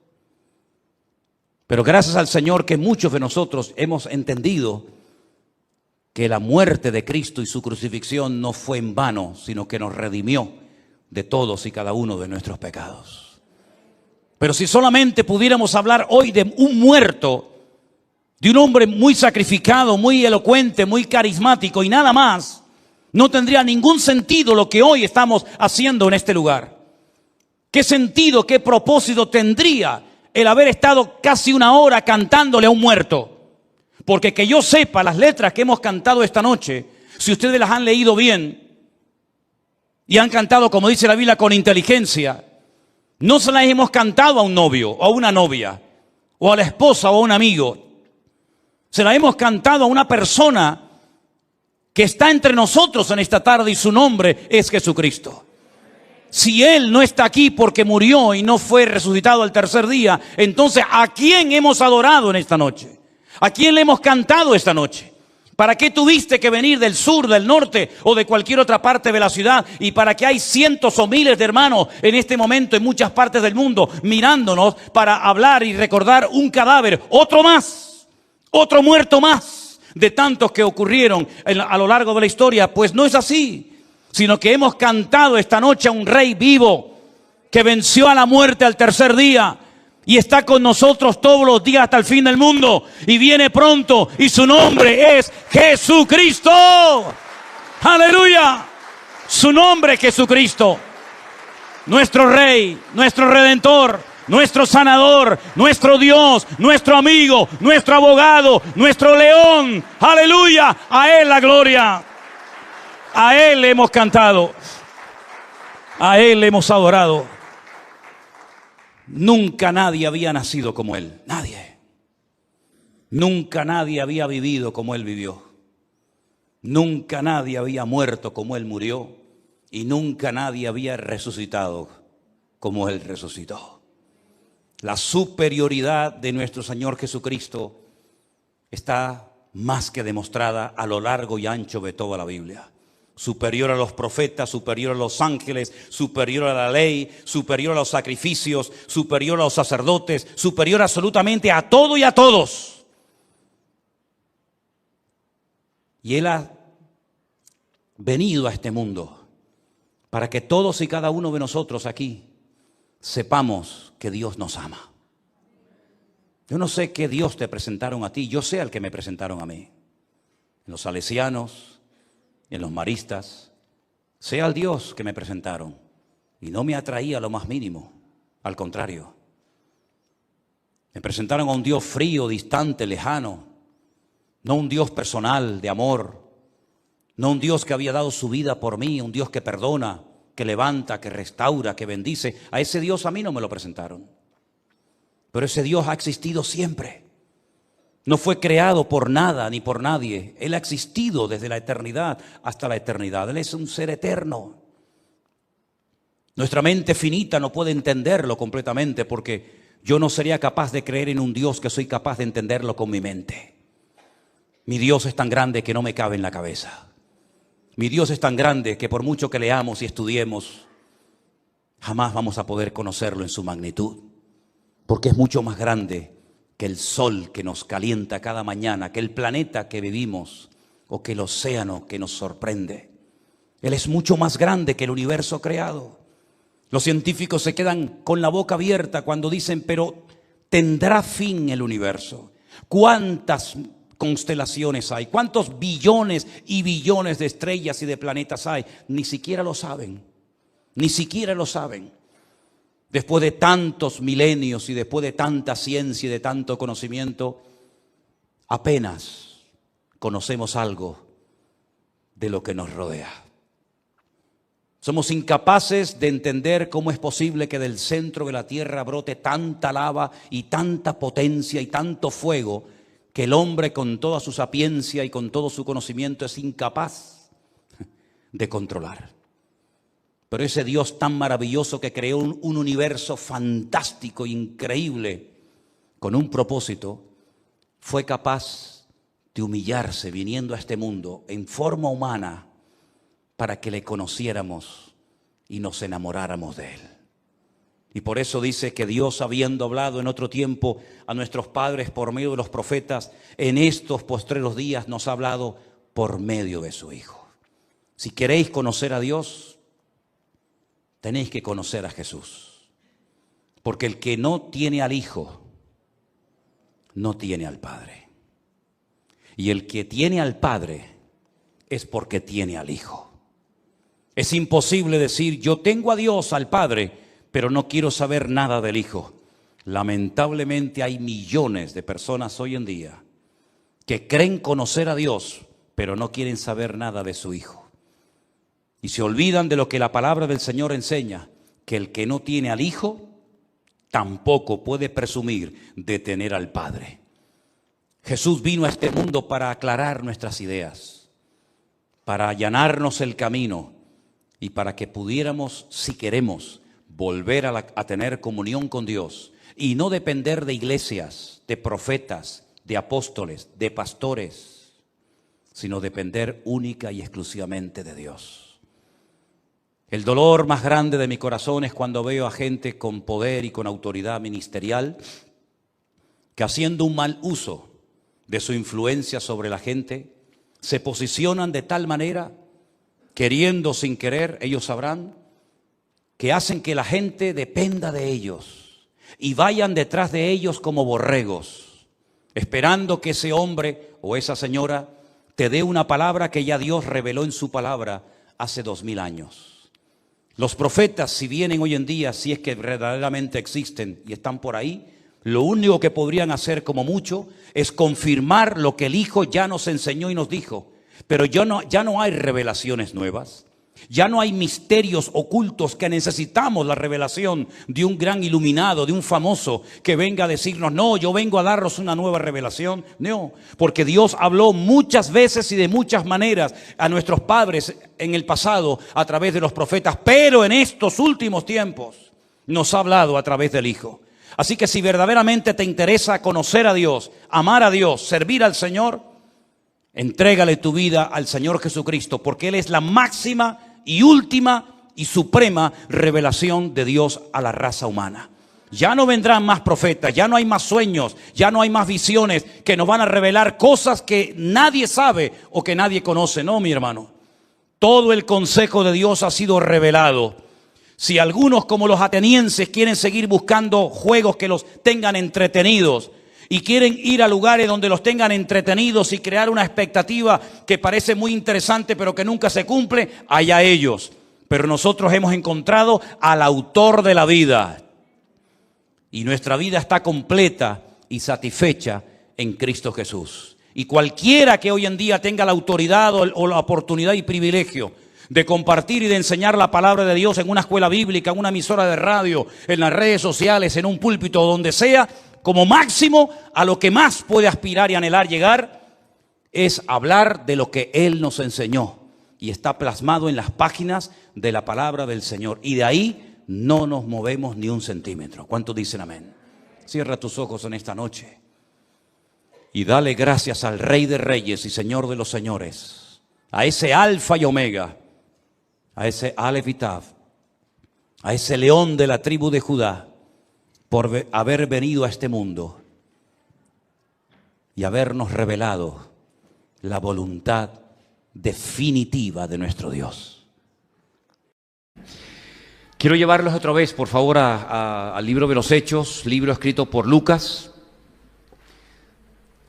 Pero gracias al Señor que muchos de nosotros hemos entendido que la muerte de Cristo y su crucifixión no fue en vano, sino que nos redimió de todos y cada uno de nuestros pecados. Pero si solamente pudiéramos hablar hoy de un muerto, de un hombre muy sacrificado, muy elocuente, muy carismático y nada más, no tendría ningún sentido lo que hoy estamos haciendo en este lugar. ¿Qué sentido, qué propósito tendría el haber estado casi una hora cantándole a un muerto? Porque que yo sepa, las letras que hemos cantado esta noche, si ustedes las han leído bien y han cantado, como dice la Biblia, con inteligencia, no se las hemos cantado a un novio o a una novia, o a la esposa o a un amigo. Se las hemos cantado a una persona que está entre nosotros en esta tarde, y su nombre es Jesucristo. Si Él no está aquí porque murió y no fue resucitado al tercer día, entonces ¿a quién hemos adorado en esta noche? ¿A quién le hemos cantado esta noche? ¿Para qué tuviste que venir del sur, del norte o de cualquier otra parte de la ciudad? Y para qué hay cientos o miles de hermanos en este momento en muchas partes del mundo mirándonos para hablar y recordar un cadáver, otro más, otro muerto más de tantos que ocurrieron a lo largo de la historia? Pues no es así, sino que hemos cantado esta noche a un rey vivo que venció a la muerte al tercer día. Y está con nosotros todos los días hasta el fin del mundo. Y viene pronto. Y su nombre es Jesucristo. ¡Aleluya! Su nombre es Jesucristo. Nuestro Rey, nuestro Redentor, nuestro Sanador, nuestro Dios, nuestro amigo, nuestro abogado, nuestro León. ¡Aleluya! A Él la gloria. A Él le hemos cantado. A Él le hemos adorado. Nunca nadie había nacido como Él, nadie. Nunca nadie había vivido como Él vivió. Nunca nadie había muerto como Él murió. Y nunca nadie había resucitado como Él resucitó. La superioridad de nuestro Señor Jesucristo está más que demostrada a lo largo y ancho de toda la Biblia. Superior a los profetas, superior a los ángeles, superior a la ley, superior a los sacrificios, superior a los sacerdotes, superior absolutamente a todo y a todos. Y Él ha venido a este mundo para que todos y cada uno de nosotros aquí sepamos que Dios nos ama. Yo no sé qué Dios te presentaron a ti, yo sé al que me presentaron a mí. En los salesianos, en los maristas, sé al Dios que me presentaron, y no me atraía lo más mínimo, al contrario. Me presentaron a un Dios frío, distante, lejano, no un Dios personal, de amor, no un Dios que había dado su vida por mí, un Dios que perdona, que levanta, que restaura, que bendice. A ese Dios a mí no me lo presentaron, pero ese Dios ha existido siempre. No fue creado por nada ni por nadie. Él ha existido desde la eternidad hasta la eternidad. Él es un ser eterno. Nuestra mente finita no puede entenderlo completamente, porque yo no sería capaz de creer en un Dios que soy capaz de entenderlo con mi mente. Mi Dios es tan grande que no me cabe en la cabeza. Mi Dios es tan grande que por mucho que leamos y estudiemos, jamás vamos a poder conocerlo en su magnitud, porque es mucho más grande que el sol que nos calienta cada mañana, que el planeta que vivimos o que el océano que nos sorprende. Él es mucho más grande que el universo creado. Los científicos se quedan con la boca abierta cuando dicen, pero ¿tendrá fin el universo? ¿Cuántas constelaciones hay? ¿Cuántos billones y billones de estrellas y de planetas hay? Ni siquiera lo saben. Ni siquiera lo saben. Después de tantos milenios y después de tanta ciencia y de tanto conocimiento, apenas conocemos algo de lo que nos rodea. Somos incapaces de entender cómo es posible que del centro de la tierra brote tanta lava y tanta potencia y tanto fuego que el hombre, con toda su sapiencia y con todo su conocimiento, es incapaz de controlar. Pero ese Dios tan maravilloso que creó un universo fantástico, increíble, con un propósito, fue capaz de humillarse viniendo a este mundo en forma humana para que le conociéramos y nos enamoráramos de Él. Y por eso dice que Dios, habiendo hablado en otro tiempo a nuestros padres por medio de los profetas, en estos postreros días nos ha hablado por medio de su Hijo. Si queréis conocer a Dios, tenéis que conocer a Jesús. Porque el que no tiene al Hijo, no tiene al Padre. Y el que tiene al Padre es porque tiene al Hijo. Es imposible decir, yo tengo a Dios, al Padre, pero no quiero saber nada del Hijo. Lamentablemente hay millones de personas hoy en día que creen conocer a Dios, pero no quieren saber nada de su Hijo. Y se olvidan de lo que la palabra del Señor enseña, que el que no tiene al Hijo tampoco puede presumir de tener al Padre. Jesús vino a este mundo para aclarar nuestras ideas, para allanarnos el camino y para que pudiéramos, si queremos, volver a tener comunión con Dios y no depender de iglesias, de profetas, de apóstoles, de pastores, sino depender única y exclusivamente de Dios. El dolor más grande de mi corazón es cuando veo a gente con poder y con autoridad ministerial que, haciendo un mal uso de su influencia sobre la gente, se posicionan de tal manera, queriendo sin querer, ellos sabrán, que hacen que la gente dependa de ellos y vayan detrás de ellos como borregos, esperando que ese hombre o esa señora te dé una palabra que ya Dios reveló en su palabra hace 2000 años. Los profetas, si vienen hoy en día, si es que verdaderamente existen y están por ahí, lo único que podrían hacer como mucho es confirmar lo que el Hijo ya nos enseñó y nos dijo. Pero ya no hay revelaciones nuevas. Ya no hay misterios ocultos que necesitamos la revelación de un gran iluminado, de un famoso que venga a decirnos, no, yo vengo a daros una nueva revelación. No, porque Dios habló muchas veces y de muchas maneras a nuestros padres en el pasado a través de los profetas, pero en estos últimos tiempos nos ha hablado a través del Hijo. Así que si verdaderamente te interesa conocer a Dios, amar a Dios, servir al Señor, entrégale tu vida al Señor Jesucristo, porque Él es la máxima y última y suprema revelación de Dios a la raza humana. Ya no vendrán más profetas, ya no hay más sueños, ya no hay más visiones que nos van a revelar cosas que nadie sabe o que nadie conoce. No, mi hermano. Todo el consejo de Dios ha sido revelado. Si algunos, como los atenienses, quieren seguir buscando juegos que los tengan entretenidos y quieren ir a lugares donde los tengan entretenidos y crear una expectativa que parece muy interesante pero que nunca se cumple, allá ellos. Pero nosotros hemos encontrado al autor de la vida y nuestra vida está completa y satisfecha en Cristo Jesús. Y cualquiera que hoy en día tenga la autoridad o la oportunidad y privilegio de compartir y de enseñar la palabra de Dios en una escuela bíblica, en una emisora de radio, en las redes sociales, en un púlpito, donde sea, como máximo, a lo que más puede aspirar y anhelar llegar, es hablar de lo que Él nos enseñó. Y está plasmado en las páginas de la palabra del Señor. Y de ahí no nos movemos ni un centímetro. ¿Cuántos dicen amén? Cierra tus ojos en esta noche y dale gracias al Rey de Reyes y Señor de los Señores, a ese Alfa y Omega, a ese Aleph y Tav, a ese León de la tribu de Judá, por haber venido a este mundo y habernos revelado la voluntad definitiva de nuestro Dios. Quiero llevarlos otra vez, por favor, al libro de los Hechos, libro escrito por Lucas,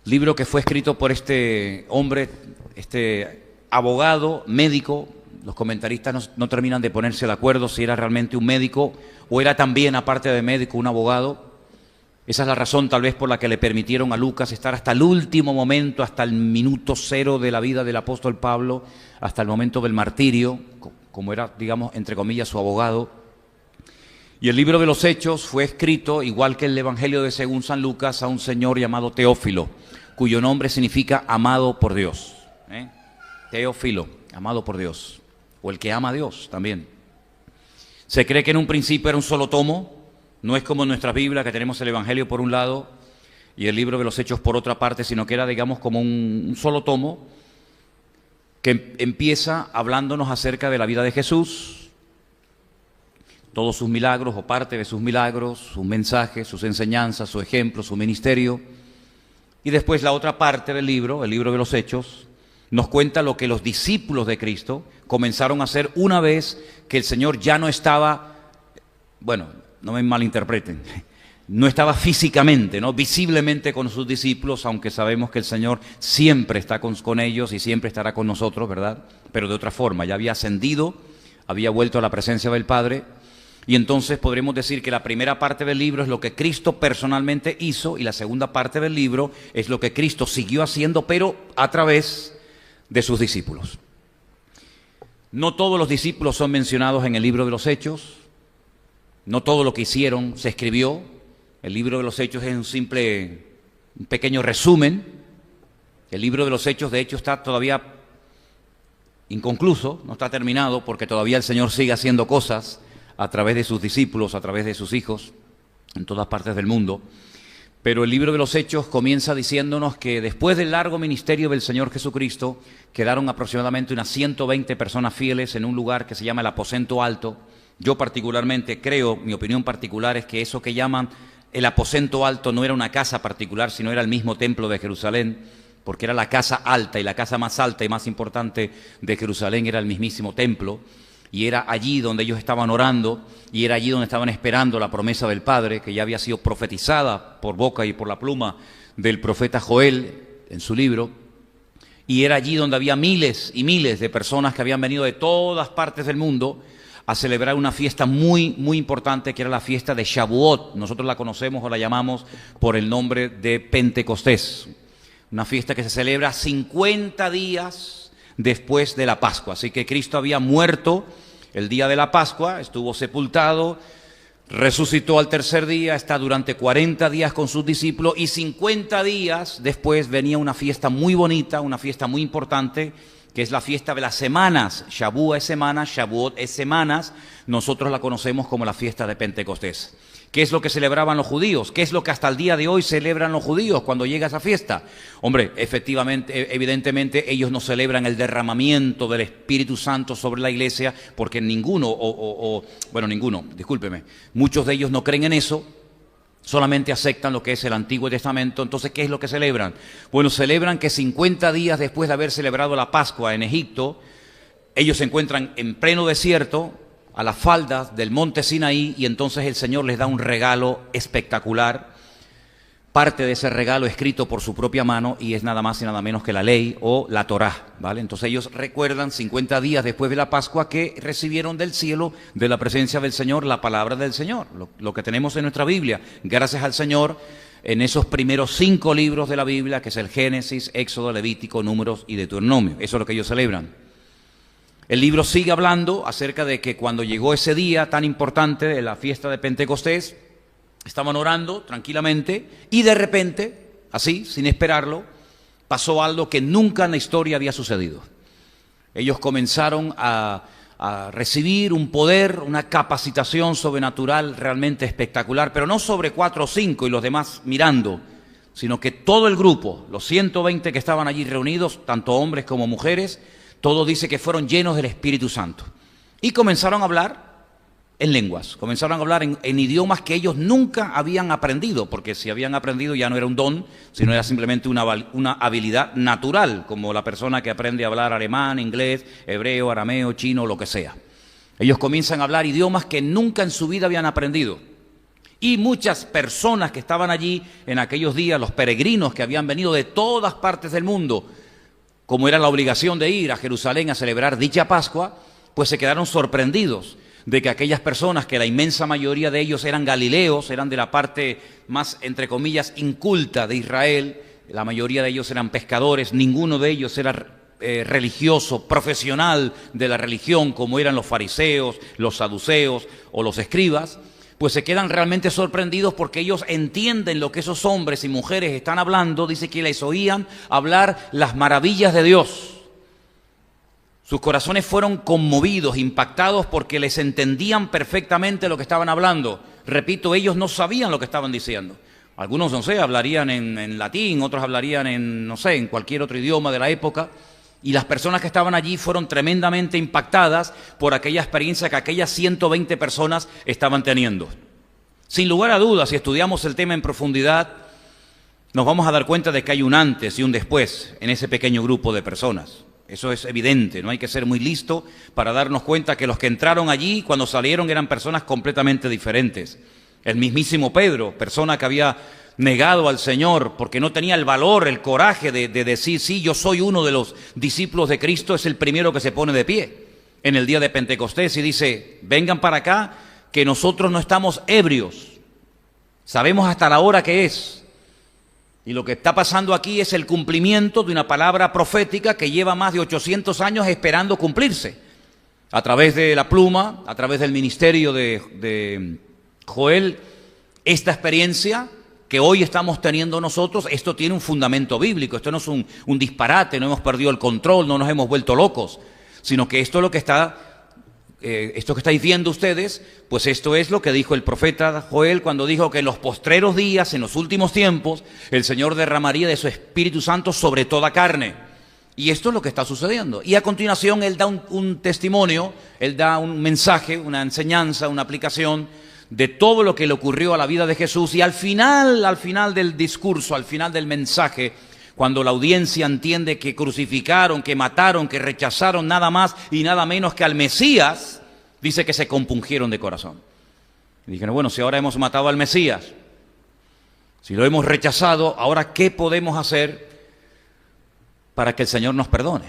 libro que fue escrito por este hombre, este abogado, médico. Los comentaristas no terminan de ponerse de acuerdo si era realmente un médico o era también, aparte de médico, un abogado. Esa es la razón tal vez por la que le permitieron a Lucas estar hasta el último momento, hasta el minuto cero de la vida del apóstol Pablo, hasta el momento del martirio, como era, digamos, entre comillas, su abogado. Y el libro de los Hechos fue escrito, igual que el Evangelio de según San Lucas, a un señor llamado Teófilo, cuyo nombre significa amado por Dios. Teófilo, amado por Dios, o el que ama a Dios también. Se cree que en un principio era un solo tomo. No es como en nuestra Biblia, que tenemos el Evangelio por un lado y el libro de los Hechos por otra parte, sino que era, digamos, como un solo tomo que empieza hablándonos acerca de la vida de Jesús, todos sus milagros o parte de sus milagros, sus mensajes, sus enseñanzas, su ejemplo, su ministerio. Y después la otra parte del libro, el libro de los Hechos, nos cuenta lo que los discípulos de Cristo comenzaron a hacer una vez que el Señor ya no estaba, bueno, no me malinterpreten, no estaba físicamente, ¿no?, visiblemente con sus discípulos, aunque sabemos que el Señor siempre está con ellos y siempre estará con nosotros, ¿verdad? Pero de otra forma, ya había ascendido, había vuelto a la presencia del Padre, y entonces podremos decir que la primera parte del libro es lo que Cristo personalmente hizo, y la segunda parte del libro es lo que Cristo siguió haciendo, pero a través de sus discípulos. No todos los discípulos son mencionados en el libro de los Hechos. No todo lo que hicieron se escribió. El libro de los Hechos es un pequeño resumen. El libro de los Hechos, de hecho, está todavía inconcluso, no está terminado, porque todavía el Señor sigue haciendo cosas a través de sus discípulos, a través de sus hijos, en todas partes del mundo. Pero el libro de los Hechos comienza diciéndonos que después del largo ministerio del Señor Jesucristo, quedaron aproximadamente unas 120 personas fieles en un lugar que se llama el Aposento Alto. Yo particularmente creo, mi opinión particular es que eso que llaman el aposento alto no era una casa particular, sino era el mismo templo de Jerusalén, porque era la casa alta, y la casa más alta y más importante de Jerusalén era el mismísimo templo, y era allí donde ellos estaban orando, y era allí donde estaban esperando la promesa del Padre, que ya había sido profetizada por boca y por la pluma del profeta Joel en su libro, y era allí donde había miles y miles de personas que habían venido de todas partes del mundo a celebrar una fiesta muy, muy importante, que era la fiesta de Shavuot. Nosotros la conocemos o la llamamos por el nombre de Pentecostés. Una fiesta que se celebra 50 días después de la Pascua. Así que Cristo había muerto el día de la Pascua, estuvo sepultado, resucitó al tercer día, está durante 40 días con sus discípulos, y 50 días después venía una fiesta muy bonita, una fiesta muy importante, que es la fiesta de las semanas. Shavuot es semana, Shavuot es semanas. Nosotros la conocemos como la fiesta de Pentecostés. ¿Qué es lo que celebraban los judíos? ¿Qué es lo que hasta el día de hoy celebran los judíos cuando llega esa fiesta? Hombre, efectivamente, evidentemente, ellos no celebran el derramamiento del Espíritu Santo sobre la iglesia, porque muchos de ellos no creen en eso. Solamente aceptan lo que es el Antiguo Testamento. Entonces, ¿qué es lo que celebran? Bueno, celebran que 50 días después de haber celebrado la Pascua en Egipto, ellos se encuentran en pleno desierto, a las faldas del monte Sinaí, y entonces el Señor les da un regalo espectacular. Parte de ese regalo escrito por su propia mano, y es nada más y nada menos que la ley o la Torá, ¿vale? Entonces ellos recuerdan 50 días después de la Pascua que recibieron del cielo, de la presencia del Señor, la palabra del Señor, lo que tenemos en nuestra Biblia, gracias al Señor, en esos primeros 5 libros de la Biblia, que es el Génesis, Éxodo, Levítico, Números y Deuteronomio. Eso es lo que ellos celebran. El libro sigue hablando acerca de que cuando llegó ese día tan importante de la fiesta de Pentecostés, Estaban orando tranquilamente y de repente, así, sin esperarlo, pasó algo que nunca en la historia había sucedido. Ellos comenzaron a recibir un poder, una capacitación sobrenatural realmente espectacular, pero no sobre 4 o 5 y los demás mirando, sino que todo el grupo, los 120 que estaban allí reunidos, tanto hombres como mujeres, todo dice que fueron llenos del Espíritu Santo. Y comenzaron a hablar en lenguas, comenzaron a hablar en idiomas que ellos nunca habían aprendido, porque si habían aprendido ya no era un don, sino era simplemente una habilidad natural, como la persona que aprende a hablar alemán, inglés, hebreo, arameo, chino, lo que sea. Ellos comienzan a hablar idiomas que nunca en su vida habían aprendido. Y muchas personas que estaban allí en aquellos días, los peregrinos que habían venido de todas partes del mundo, como era la obligación de ir a Jerusalén a celebrar dicha Pascua, pues se quedaron sorprendidos de que aquellas personas, que la inmensa mayoría de ellos eran galileos, eran de la parte más, entre comillas, inculta de Israel, la mayoría de ellos eran pescadores, ninguno de ellos era religioso, profesional de la religión, como eran los fariseos, los saduceos o los escribas, pues se quedan realmente sorprendidos porque ellos entienden lo que esos hombres y mujeres están hablando. Dice que les oían hablar las maravillas de Dios. Sus corazones fueron conmovidos, impactados, porque les entendían perfectamente lo que estaban hablando. Repito, ellos no sabían lo que estaban diciendo. Algunos, no sé, hablarían en latín, otros hablarían en, no sé, en cualquier otro idioma de la época. Y las personas que estaban allí fueron tremendamente impactadas por aquella experiencia que aquellas 120 personas estaban teniendo. Sin lugar a dudas, si estudiamos el tema en profundidad, nos vamos a dar cuenta de que hay un antes y un después en ese pequeño grupo de personas. Eso es evidente, no hay que ser muy listo para darnos cuenta que los que entraron allí, cuando salieron, eran personas completamente diferentes. El mismísimo Pedro, persona que había negado al Señor porque no tenía el valor, el coraje de decir, sí, yo soy uno de los discípulos de Cristo, es el primero que se pone de pie en el día de Pentecostés y dice, vengan para acá, que nosotros no estamos ebrios, sabemos hasta la hora que es. Y lo que está pasando aquí es el cumplimiento de una palabra profética que lleva más de 800 años esperando cumplirse. A través de la pluma, a través del ministerio de Joel, esta experiencia que hoy estamos teniendo nosotros, esto tiene un fundamento bíblico, esto no es un disparate, no hemos perdido el control, no nos hemos vuelto locos, sino que esto es lo que está... esto que estáis viendo ustedes, pues esto es lo que dijo el profeta Joel cuando dijo que en los postreros días, en los últimos tiempos, el Señor derramaría de su Espíritu Santo sobre toda carne. Y esto es lo que está sucediendo. Y a continuación Él da un testimonio, Él da un mensaje, una enseñanza, una aplicación de todo lo que le ocurrió a la vida de Jesús. Y al final del discurso, al final del mensaje, cuando la audiencia entiende que crucificaron, que mataron, que rechazaron nada más y nada menos que al Mesías, dice que se compungieron de corazón. Y dijeron, bueno, si ahora hemos matado al Mesías, si lo hemos rechazado, ahora ¿qué podemos hacer para que el Señor nos perdone?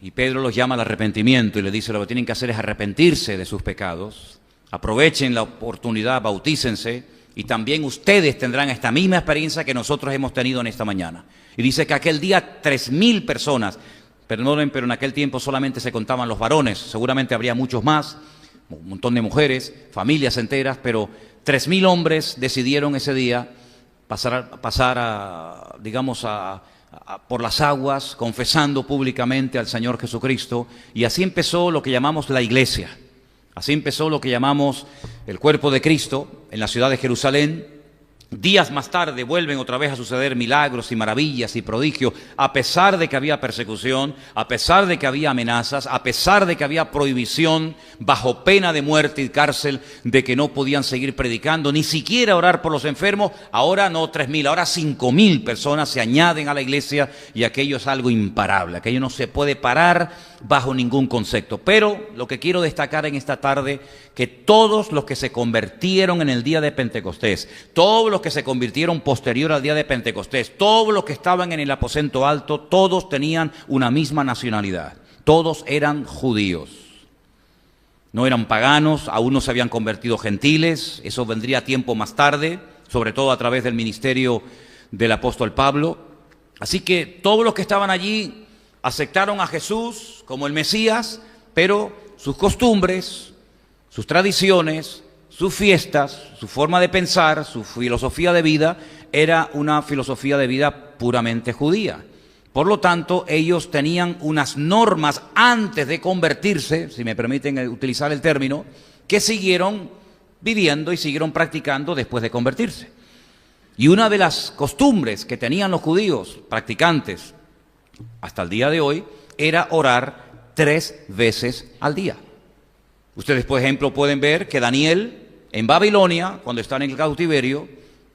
Y Pedro los llama al arrepentimiento y le dice, lo que tienen que hacer es arrepentirse de sus pecados, aprovechen la oportunidad, bautícense, y también ustedes tendrán esta misma experiencia que nosotros hemos tenido en esta mañana. Y dice que aquel día 3.000 personas, perdonen, pero en aquel tiempo solamente se contaban los varones, seguramente habría muchos más, un montón de mujeres, familias enteras, pero 3.000 hombres decidieron ese día pasar por las aguas, confesando públicamente al Señor Jesucristo, y así empezó lo que llamamos la iglesia. Así empezó lo que llamamos el cuerpo de Cristo en la ciudad de Jerusalén. Días más tarde vuelven otra vez a suceder milagros y maravillas y prodigios, a pesar de que había persecución, a pesar de que había amenazas, a pesar de que había prohibición bajo pena de muerte y cárcel, de que no podían seguir predicando, ni siquiera orar por los enfermos. Ahora no 3.000, ahora 5.000 personas se añaden a la iglesia, y aquello es algo imparable, aquello no se puede parar bajo ningún concepto. Pero lo que quiero destacar en esta tarde, que todos los que se convirtieron en el día de Pentecostés, todos los que se convirtieron posterior al día de Pentecostés, todos los que estaban en el aposento alto, todos tenían una misma nacionalidad, todos eran judíos. No eran paganos, aún no se habían convertido gentiles, eso vendría tiempo más tarde, sobre todo a través del ministerio del apóstol Pablo. Así que todos los que estaban allí aceptaron a Jesús como el Mesías, pero sus costumbres, sus tradiciones, sus fiestas, su forma de pensar, su filosofía de vida, era una filosofía de vida puramente judía. Por lo tanto, ellos tenían unas normas antes de convertirse, si me permiten utilizar el término, que siguieron viviendo y siguieron practicando después de convertirse. Y una de las costumbres que tenían los judíos practicantes hasta el día de hoy era orar 3 veces al día. Ustedes, por ejemplo, pueden ver que Daniel en Babilonia, cuando está en el cautiverio,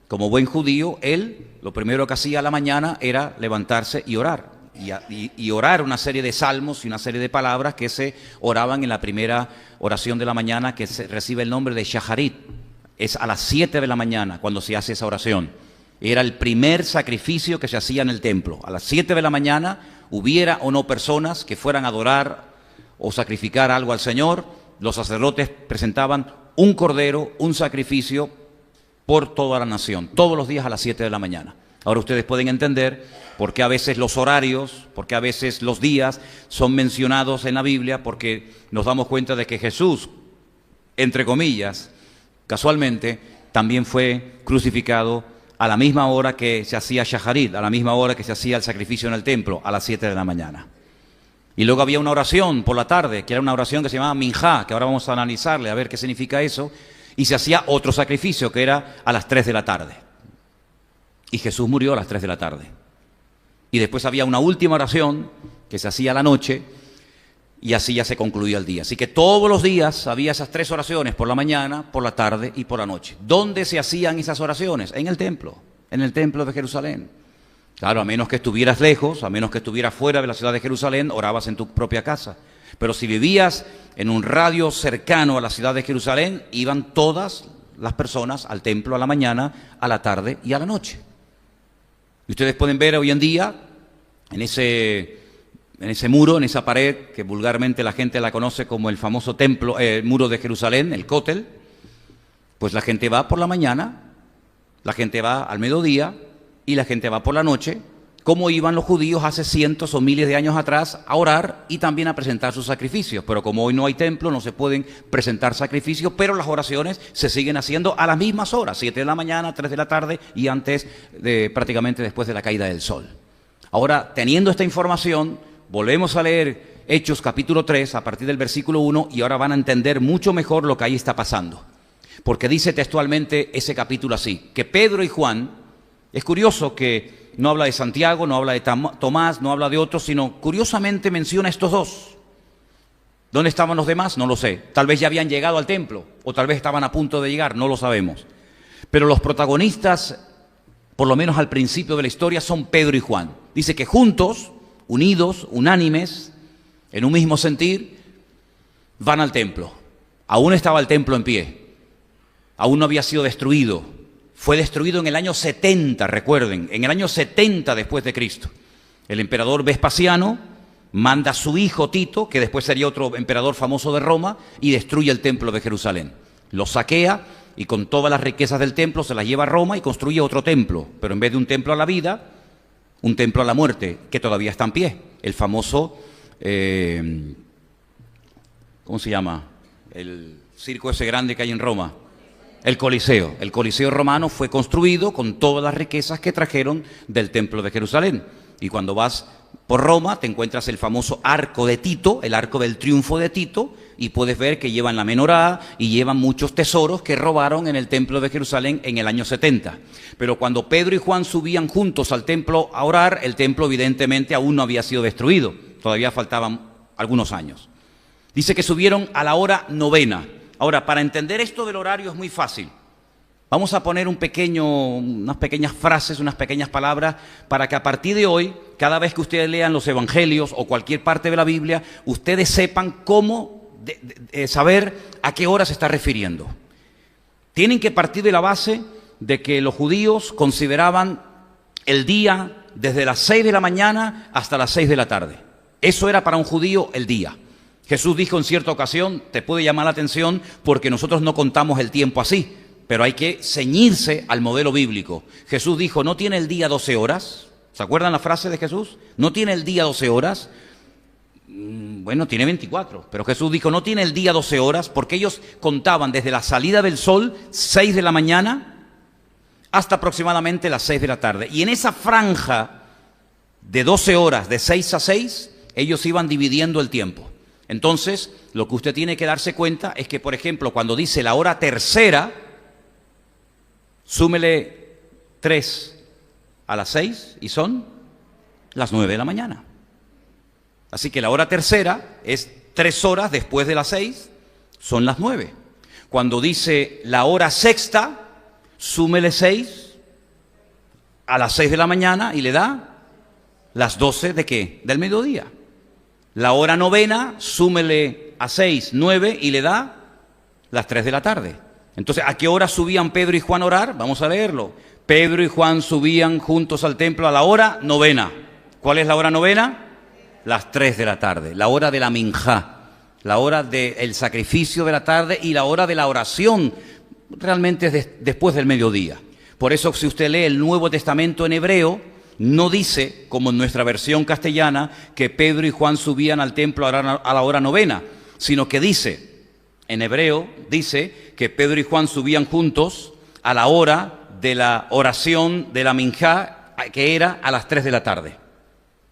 como buen judío, él lo primero que hacía a la mañana era levantarse y orar. Y orar una serie de salmos y una serie de palabras que se oraban en la primera oración de la mañana, que recibe el nombre de Shaharit. Es a las 7 de la mañana cuando se hace esa oración. Era el primer sacrificio que se hacía en el templo. A las 7 de la mañana, hubiera o no personas que fueran a adorar o sacrificar algo al Señor, los sacerdotes presentaban un cordero, un sacrificio por toda la nación, todos los días a las 7 de la mañana. Ahora ustedes pueden entender por qué a veces los horarios, por qué a veces los días son mencionados en la Biblia, porque nos damos cuenta de que Jesús, entre comillas, casualmente, también fue crucificado a la misma hora que se hacía Shaharit, a la misma hora que se hacía el sacrificio en el templo, a las 7 de la mañana. Y luego había una oración por la tarde, que era una oración que se llamaba Minjá, que ahora vamos a analizarle, a ver qué significa eso, y se hacía otro sacrificio, que era a las 3 de la tarde. Y Jesús murió a las 3 de la tarde. Y después había una última oración, que se hacía a la noche, y así ya se concluía el día. Así que todos los días había esas 3 oraciones, por la mañana, por la tarde y por la noche. ¿Dónde se hacían esas oraciones? En el templo de Jerusalén. Claro, a menos que estuvieras lejos, a menos que estuvieras fuera de la ciudad de Jerusalén, orabas en tu propia casa. Pero si vivías en un radio cercano a la ciudad de Jerusalén, iban todas las personas al templo a la mañana, a la tarde y a la noche. Y ustedes pueden ver hoy en día, en ese muro, en esa pared, que vulgarmente la gente la conoce como el famoso templo, muro de Jerusalén, el Cótel, pues la gente va por la mañana, la gente va al mediodía y la gente va por la noche, como iban los judíos hace cientos o miles de años atrás a orar y también a presentar sus sacrificios. Pero como hoy no hay templo, no se pueden presentar sacrificios, pero las oraciones se siguen haciendo a las mismas horas, 7 de la mañana, 3 de la tarde y antes prácticamente después de la caída del sol. Ahora, teniendo esta información, volvemos a leer Hechos capítulo 3 a partir del versículo 1 y ahora van a entender mucho mejor lo que ahí está pasando. Porque dice textualmente ese capítulo así, que Pedro y Juan, es curioso que no habla de Santiago, no habla de Tomás, no habla de otros, sino curiosamente menciona a estos dos. ¿Dónde estaban los demás? No lo sé. Tal vez ya habían llegado al templo, o tal vez estaban a punto de llegar, no lo sabemos. Pero los protagonistas, por lo menos al principio de la historia, son Pedro y Juan. Dice que juntos, unidos, unánimes, en un mismo sentir, van al templo. Aún estaba el templo en pie, aún no había sido destruido. Fue destruido en el año 70, recuerden, en el año 70 después de Cristo. El emperador Vespasiano manda a su hijo Tito, que después sería otro emperador famoso de Roma, y destruye el templo de Jerusalén. Lo saquea y con todas las riquezas del templo se las lleva a Roma y construye otro templo, pero en vez de un templo a la vida, un templo a la muerte, que todavía está en pie. El famoso, ¿cómo se llama? El circo ese grande que hay en Roma. El Coliseo romano fue construido con todas las riquezas que trajeron del templo de Jerusalén. Y cuando vas por Roma te encuentras el famoso arco de Tito, el arco del triunfo de Tito, y puedes ver que llevan la menorá y llevan muchos tesoros que robaron en el templo de Jerusalén en el año 70. Pero cuando Pedro y Juan subían juntos al templo a orar, el templo evidentemente aún no había sido destruido, todavía faltaban algunos años. Dice que subieron a la hora 9. Ahora, para entender esto del horario es muy fácil. Vamos a poner unas pequeñas frases, unas pequeñas palabras, para que a partir de hoy, cada vez que ustedes lean los evangelios o cualquier parte de la Biblia, ustedes sepan cómo saber a qué hora se está refiriendo. Tienen que partir de la base de que los judíos consideraban el día desde las 6 de la mañana hasta las 6 de la tarde. Eso era para un judío el día. Jesús dijo en cierta ocasión, te puede llamar la atención porque nosotros no contamos el tiempo así, pero hay que ceñirse al modelo bíblico. Jesús dijo, ¿no tiene el día 12 horas? ¿Se acuerdan la frase de Jesús? ¿No tiene el día 12 horas? Bueno, tiene 24, pero Jesús dijo, no tiene el día 12 horas, porque ellos contaban desde la salida del sol, 6 de la mañana, hasta aproximadamente las 6 de la tarde. Y en esa franja de 12 horas, de 6 a 6, ellos iban dividiendo el tiempo. Entonces, lo que usted tiene que darse cuenta es que, por ejemplo, cuando dice la hora tercera, súmele 3 a las 6 y son las 9 de la mañana. Así que la hora tercera es 3 horas después de las 6, son las 9. Cuando dice la hora sexta, súmele 6 a las 6 de la mañana y le da las 12 ¿de qué? Del mediodía. La hora novena, súmele a 6, 9 y le da las 3 de la tarde. Entonces, ¿a qué hora subían Pedro y Juan a orar? Vamos a leerlo. Pedro y Juan subían juntos al templo a la hora novena. ¿Cuál es la hora novena? Las 3 de la tarde, la hora de la minjá, la hora del sacrificio de la tarde y la hora de la oración, realmente es después del mediodía. Por eso, si usted lee el Nuevo Testamento en hebreo, no dice, como en nuestra versión castellana, que Pedro y Juan subían al templo a la hora novena, sino que dice, en hebreo, dice que Pedro y Juan subían juntos a la hora de la oración de la minjá, que era a las 3 de la tarde.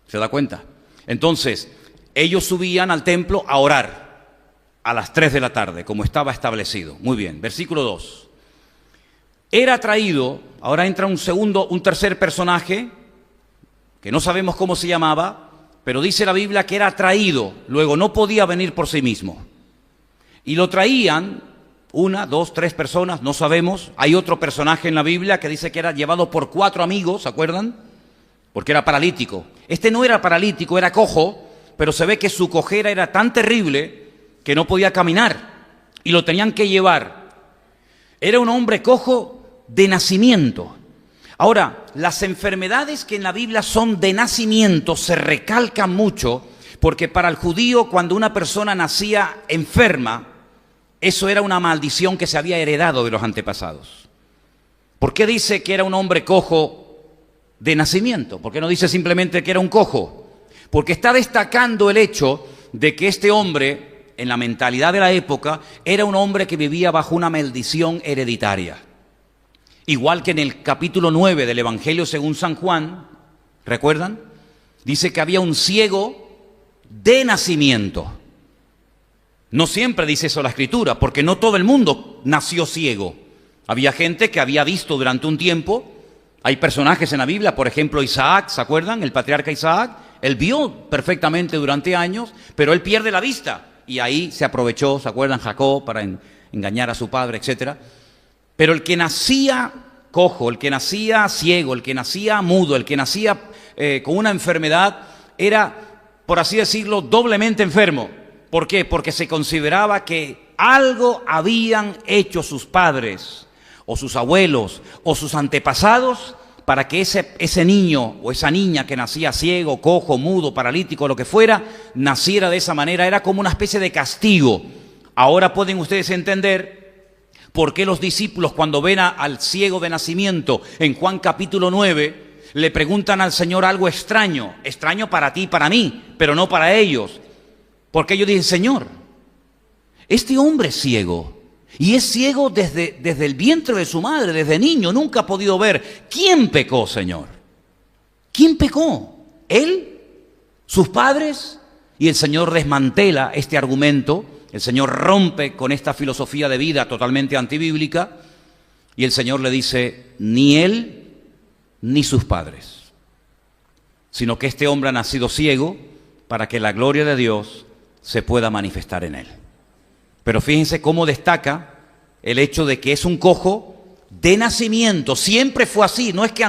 ¿Se da cuenta? Entonces, ellos subían al templo a orar a las 3 de la tarde, como estaba establecido. Muy bien, versículo 2. Era traído, ahora entra un tercer personaje, que no sabemos cómo se llamaba, pero dice la Biblia que era traído, luego no podía venir por sí mismo. Y lo traían 1, 2, 3 personas, no sabemos. Hay otro personaje en la Biblia que dice que era llevado por 4 amigos, ¿se acuerdan? Porque era paralítico. Este no era paralítico, era cojo, pero se ve que su cojera era tan terrible que no podía caminar y lo tenían que llevar. Era un hombre cojo de nacimiento. Ahora, las enfermedades que en la Biblia son de nacimiento se recalcan mucho, porque para el judío, cuando una persona nacía enferma, eso era una maldición que se había heredado de los antepasados. ¿Por qué dice que era un hombre cojo de nacimiento? ¿Por qué no dice simplemente que era un cojo? Porque está destacando el hecho de que este hombre, en la mentalidad de la época, era un hombre que vivía bajo una maldición hereditaria. Igual que en el capítulo 9 del Evangelio según San Juan, ¿recuerdan? Dice que había un ciego de nacimiento. No siempre dice eso la Escritura, porque no todo el mundo nació ciego. Había gente que había visto durante un tiempo. Hay personajes en la Biblia, por ejemplo Isaac, ¿se acuerdan? El patriarca Isaac, él vio perfectamente durante años, pero él pierde la vista. Y ahí se aprovechó, ¿se acuerdan? Jacob para engañar a su padre, etc. Pero el que nacía cojo, el que nacía ciego, el que nacía mudo, el que nacía con una enfermedad, era, por así decirlo, doblemente enfermo. ¿Por qué? Porque se consideraba que algo habían hecho sus padres, o sus abuelos, o sus antepasados, para que ese niño o esa niña que nacía ciego, cojo, mudo, paralítico, lo que fuera, naciera de esa manera. Era como una especie de castigo. Ahora pueden ustedes entender por qué los discípulos, cuando ven al ciego de nacimiento en Juan capítulo 9, le preguntan al Señor algo extraño para ti y para mí, pero no para ellos. Porque ellos dicen, Señor, este hombre es ciego. Y es ciego desde el vientre de su madre, desde niño, nunca ha podido ver. ¿Quién pecó, Señor? ¿Quién pecó? ¿Él? ¿Sus padres? Y el Señor desmantela este argumento, el Señor rompe con esta filosofía de vida totalmente antibíblica, y el Señor le dice, ni él ni sus padres, sino que este hombre ha nacido ciego para que la gloria de Dios se pueda manifestar en él. Pero fíjense cómo destaca el hecho de que es un cojo de nacimiento. Siempre fue así, no es que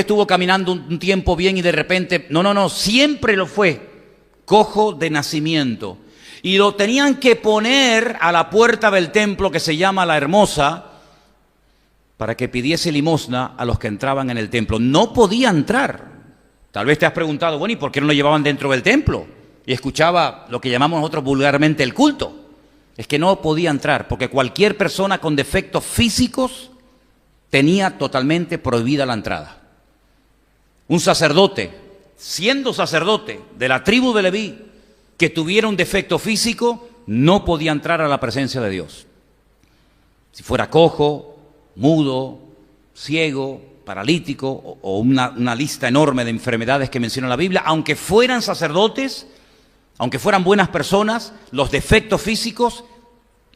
estuvo caminando un tiempo bien y de repente, no, siempre lo fue, cojo de nacimiento. Y lo tenían que poner a la puerta del templo que se llama La Hermosa, para que pidiese limosna a los que entraban en el templo. No podía entrar. Tal vez te has preguntado, bueno, ¿y por qué no lo llevaban dentro del templo? Y escuchaba lo que llamamos nosotros vulgarmente el culto. Es que no podía entrar, porque cualquier persona con defectos físicos tenía totalmente prohibida la entrada. Un sacerdote, siendo sacerdote de la tribu de Leví, que tuviera un defecto físico, no podía entrar a la presencia de Dios. Si fuera cojo, mudo, ciego, paralítico o una lista enorme de enfermedades que menciona la Biblia, aunque fueran sacerdotes, aunque fueran buenas personas, los defectos físicos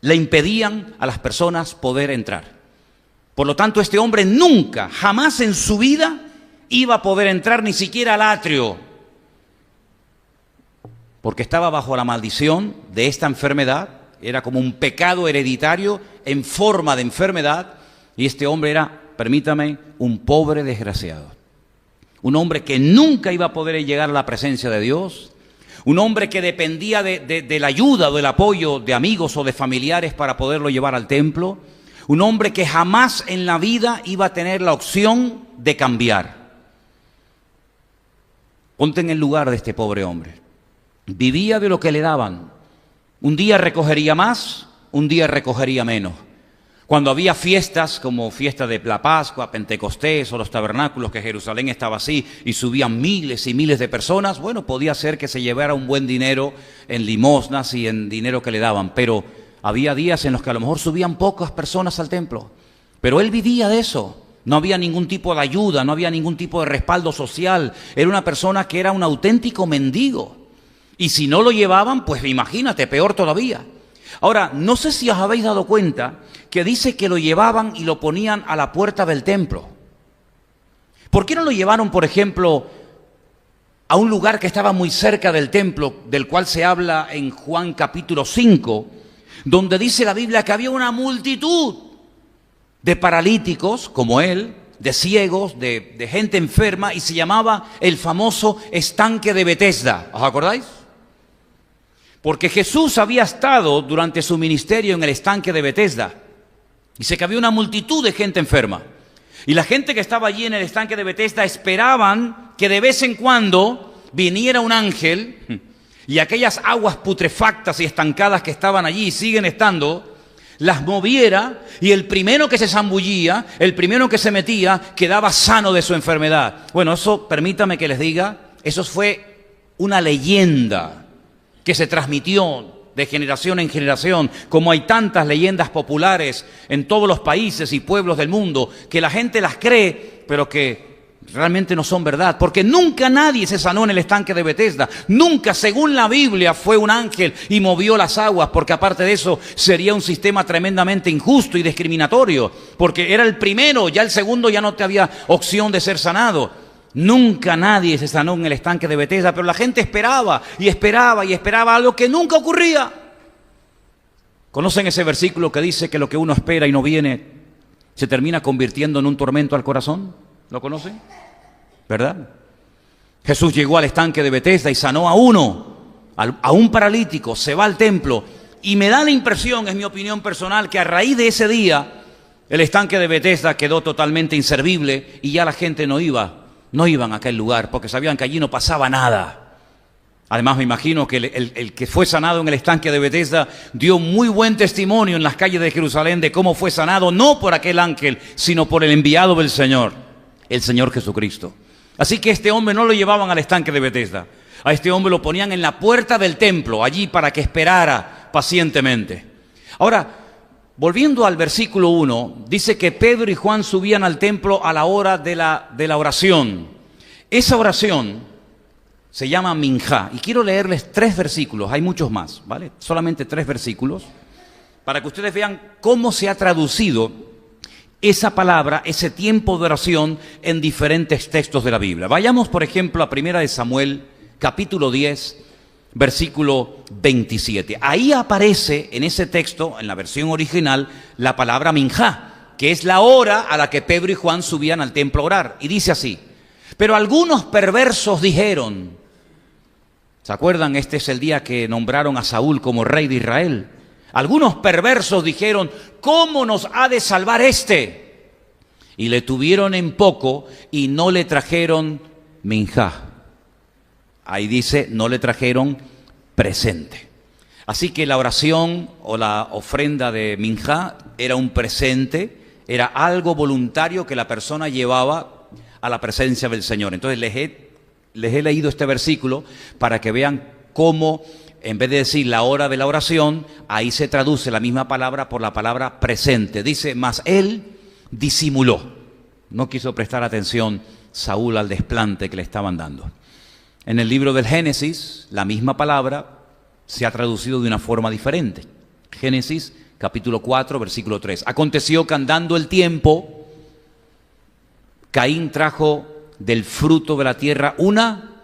le impedían a las personas poder entrar. Por lo tanto, este hombre nunca, jamás en su vida iba a poder entrar ni siquiera al atrio, porque estaba bajo la maldición de esta enfermedad. Era como un pecado hereditario en forma de enfermedad, y este hombre era, permítame, un pobre desgraciado. Un hombre que nunca iba a poder llegar a la presencia de Dios, un hombre que dependía de la ayuda o del apoyo de amigos o de familiares para poderlo llevar al templo, un hombre que jamás en la vida iba a tener la opción de cambiar. Ponte en el lugar de este pobre hombre. Vivía de lo que le daban. Un día recogería más, un día recogería menos. Cuando había fiestas, como fiesta de la Pascua, Pentecostés o los tabernáculos, que Jerusalén estaba así y subían miles y miles de personas, bueno, podía ser que se llevara un buen dinero en limosnas y en dinero que le daban, pero había días en los que a lo mejor subían pocas personas al templo. Pero él vivía de eso. No había ningún tipo de ayuda, no había ningún tipo de respaldo social. Era una persona que era un auténtico mendigo. Y si no lo llevaban, pues imagínate, peor todavía. Ahora, no sé si os habéis dado cuenta que dice que lo llevaban y lo ponían a la puerta del templo. ¿Por qué no lo llevaron, por ejemplo, a un lugar que estaba muy cerca del templo, del cual se habla en Juan capítulo 5, donde dice la Biblia que había una multitud de paralíticos, como él, de ciegos, de gente enferma, y se llamaba el famoso estanque de Betesda? ¿Os acordáis? Porque Jesús había estado durante su ministerio en el estanque de Betesda. Dice que había una multitud de gente enferma. Y la gente que estaba allí en el estanque de Betesda esperaban que de vez en cuando viniera un ángel y aquellas aguas putrefactas y estancadas que estaban allí y siguen estando, las moviera, y el primero que se zambullía, el primero que se metía, quedaba sano de su enfermedad. Bueno, eso, permítame que les diga, eso fue una leyenda que se transmitió de generación en generación, como hay tantas leyendas populares en todos los países y pueblos del mundo, que la gente las cree, pero que realmente no son verdad, porque nunca nadie se sanó en el estanque de Betesda. Nunca, según la Biblia, fue un ángel y movió las aguas, porque aparte de eso sería un sistema tremendamente injusto y discriminatorio, porque era el primero, ya el segundo ya no te había opción de ser sanado. Nunca nadie se sanó en el estanque de Betesda, pero la gente esperaba y esperaba y esperaba algo que nunca ocurría. ¿Conocen ese versículo que dice que lo que uno espera y no viene se termina convirtiendo en un tormento al corazón? ¿Lo conocen? ¿Verdad? Jesús llegó al estanque de Betesda y sanó a uno, a un paralítico. Se va al templo y me da la impresión, es mi opinión personal, que a raíz de ese día el estanque de Betesda quedó totalmente inservible y ya la gente no iban a aquel lugar, porque sabían que allí no pasaba nada. Además, me imagino que el que fue sanado en el estanque de Betesda dio muy buen testimonio en las calles de Jerusalén de cómo fue sanado, no por aquel ángel, sino por el enviado del Señor, el Señor Jesucristo. Así que este hombre no lo llevaban al estanque de Betesda. A este hombre lo ponían en la puerta del templo, allí para que esperara pacientemente. Ahora, volviendo al versículo 1, dice que Pedro y Juan subían al templo a la hora de la oración. Esa oración se llama minjá. Y quiero leerles 3 versículos, hay muchos más, ¿vale? Solamente 3 versículos, para que ustedes vean cómo se ha traducido esa palabra, ese tiempo de oración en diferentes textos de la Biblia. Vayamos, por ejemplo, a 1 de Samuel, capítulo 10, versículo 27. Ahí aparece en ese texto, en la versión original, la palabra minjá, que es la hora a la que Pedro y Juan subían al templo a orar. Y dice así: pero algunos perversos dijeron, ¿se acuerdan? Este es el día que nombraron a Saúl como rey de Israel. Algunos perversos dijeron, ¿cómo nos ha de salvar este? Y le tuvieron en poco y no le trajeron minjá. Ahí dice, no le trajeron presente. Así que la oración o la ofrenda de minjá era un presente, era algo voluntario que la persona llevaba a la presencia del Señor. Entonces les he leído este versículo para que vean cómo en vez de decir la hora de la oración, ahí se traduce la misma palabra por la palabra presente. Dice, mas él disimuló. No quiso prestar atención Saúl al desplante que le estaban dando. En el libro del Génesis, la misma palabra se ha traducido de una forma diferente. Génesis capítulo 4, versículo 3. Aconteció que andando el tiempo, Caín trajo del fruto de la tierra una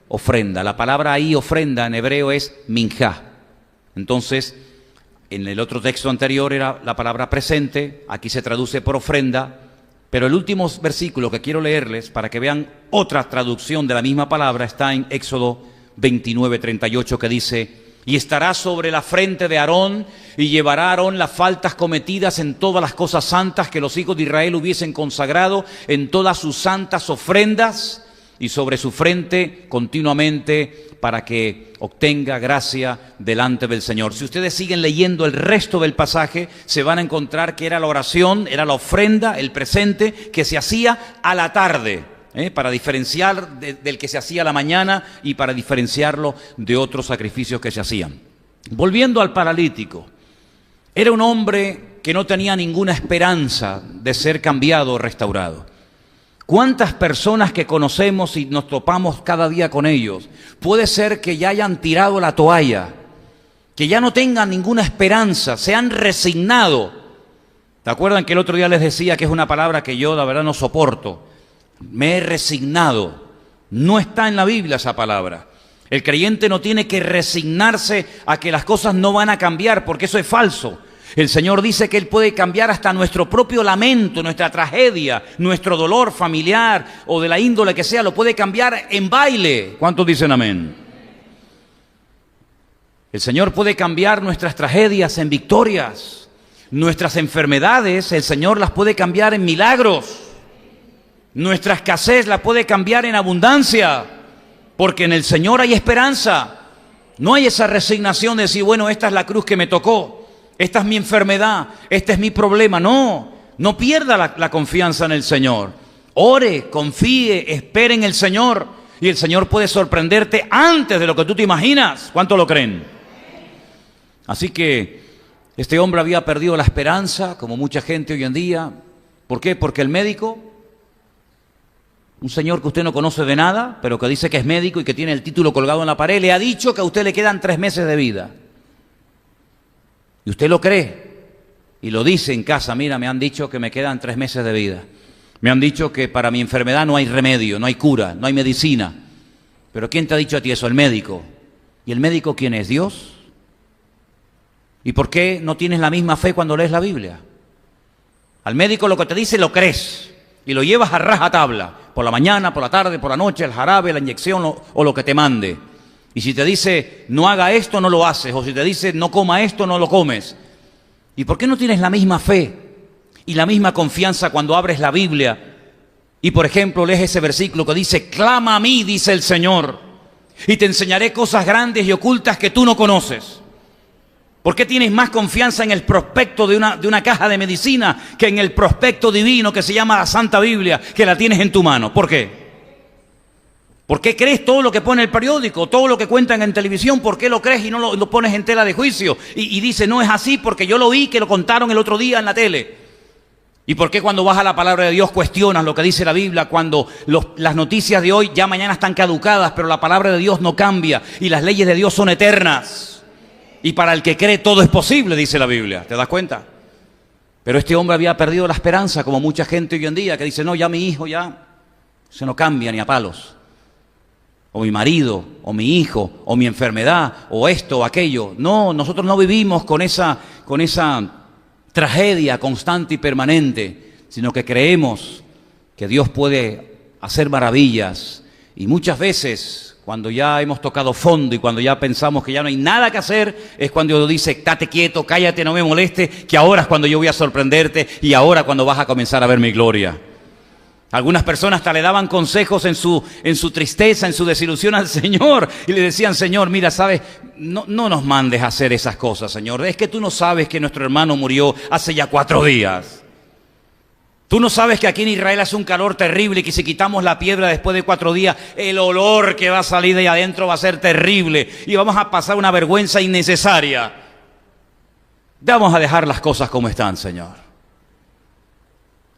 ofrenda. La palabra ahí, ofrenda, en hebreo es minjá. Entonces, en el otro texto anterior era la palabra presente, aquí se traduce por ofrenda, pero el último versículo que quiero leerles para que vean otra traducción de la misma palabra está en Éxodo 29, 38, que dice: y estará sobre la frente de Aarón, y llevará a Aarón las faltas cometidas en todas las cosas santas que los hijos de Israel hubiesen consagrado, en todas sus santas ofrendas, y sobre su frente continuamente, para que obtenga gracia delante del Señor. Si ustedes siguen leyendo el resto del pasaje, se van a encontrar que era la oración, era la ofrenda, el presente, que se hacía a la tarde. Para diferenciar del que se hacía a la mañana y para diferenciarlo de otros sacrificios que se hacían. Volviendo al paralítico, era un hombre que no tenía ninguna esperanza de ser cambiado o restaurado. ¿Cuántas personas que conocemos y nos topamos cada día con ellos, puede ser que ya hayan tirado la toalla, que ya no tengan ninguna esperanza, se han resignado? ¿Te acuerdan que el otro día les decía que es una palabra que yo la verdad no soporto? Me he resignado. No está en la Biblia esa palabra. El creyente no tiene que resignarse a que las cosas no van a cambiar, porque eso es falso. El Señor dice que Él puede cambiar hasta nuestro propio lamento, nuestra tragedia, nuestro dolor familiar o de la índole que sea, lo puede cambiar en baile. ¿Cuántos dicen amén? El Señor puede cambiar nuestras tragedias en victorias. Nuestras enfermedades, el Señor las puede cambiar en milagros. Nuestra escasez la puede cambiar en abundancia, porque en el Señor hay esperanza. No hay esa resignación de decir, bueno, esta es la cruz que me tocó, esta es mi enfermedad, este es mi problema. No pierda la confianza en el Señor. Ore, confíe, espere en el Señor, y el Señor puede sorprenderte antes de lo que tú te imaginas. ¿Cuánto lo creen? Así que este hombre había perdido la esperanza, como mucha gente hoy en día. ¿Por qué? Porque el médico, un señor que usted no conoce de nada, pero que dice que es médico y que tiene el título colgado en la pared, le ha dicho que a usted le quedan 3 meses de vida. Y usted lo cree y lo dice en casa: mira, me han dicho que me quedan 3 meses de vida. Me han dicho que para mi enfermedad no hay remedio, no hay cura, no hay medicina. Pero ¿quién te ha dicho a ti eso? El médico. ¿Y el médico quién es? ¿Dios? ¿Y por qué no tienes la misma fe cuando lees la Biblia? Al médico lo que te dice lo crees y lo llevas a rajatabla, por la mañana, por la tarde, por la noche, el jarabe, la inyección o lo que te mande. Y si te dice no haga esto, no lo haces, o si te dice no coma esto, no lo comes. ¿Y por qué no tienes la misma fe y la misma confianza cuando abres la Biblia y, por ejemplo, lees ese versículo que dice: clama a mí, dice el Señor, y te enseñaré cosas grandes y ocultas que tú no conoces? ¿Por qué tienes más confianza en el prospecto de una caja de medicina que en el prospecto divino que se llama la Santa Biblia, que la tienes en tu mano? ¿Por qué? ¿Por qué crees todo lo que pone el periódico, todo lo que cuentan en televisión? ¿Por qué lo crees y no lo pones en tela de juicio? Y dices, no es así porque yo lo vi, que lo contaron el otro día en la tele. ¿Y por qué cuando vas a la palabra de Dios cuestionas lo que dice la Biblia, cuando las noticias de hoy ya mañana están caducadas, pero la palabra de Dios no cambia y las leyes de Dios son eternas? Y para el que cree todo es posible, dice la Biblia. ¿Te das cuenta? Pero este hombre había perdido la esperanza, como mucha gente hoy en día, que dice, no, ya mi hijo ya se no cambia ni a palos. O mi marido, o mi hijo, o mi enfermedad, o esto o aquello. No, nosotros no vivimos con esa tragedia constante y permanente, sino que creemos que Dios puede hacer maravillas. Y muchas veces, cuando ya hemos tocado fondo y cuando ya pensamos que ya no hay nada que hacer, es cuando Dios dice, estate quieto, cállate, no me moleste, que ahora es cuando yo voy a sorprenderte y ahora cuando vas a comenzar a ver mi gloria. Algunas personas hasta le daban consejos en su tristeza, en su desilusión al Señor, y le decían, Señor, mira, sabes, no nos mandes a hacer esas cosas, Señor. Es que tú no sabes que nuestro hermano murió hace ya 4 días. Tú no sabes que aquí en Israel hace un calor terrible y que si quitamos la piedra después de 4 días, el olor que va a salir de ahí adentro va a ser terrible y vamos a pasar una vergüenza innecesaria. Vamos a dejar las cosas como están, Señor.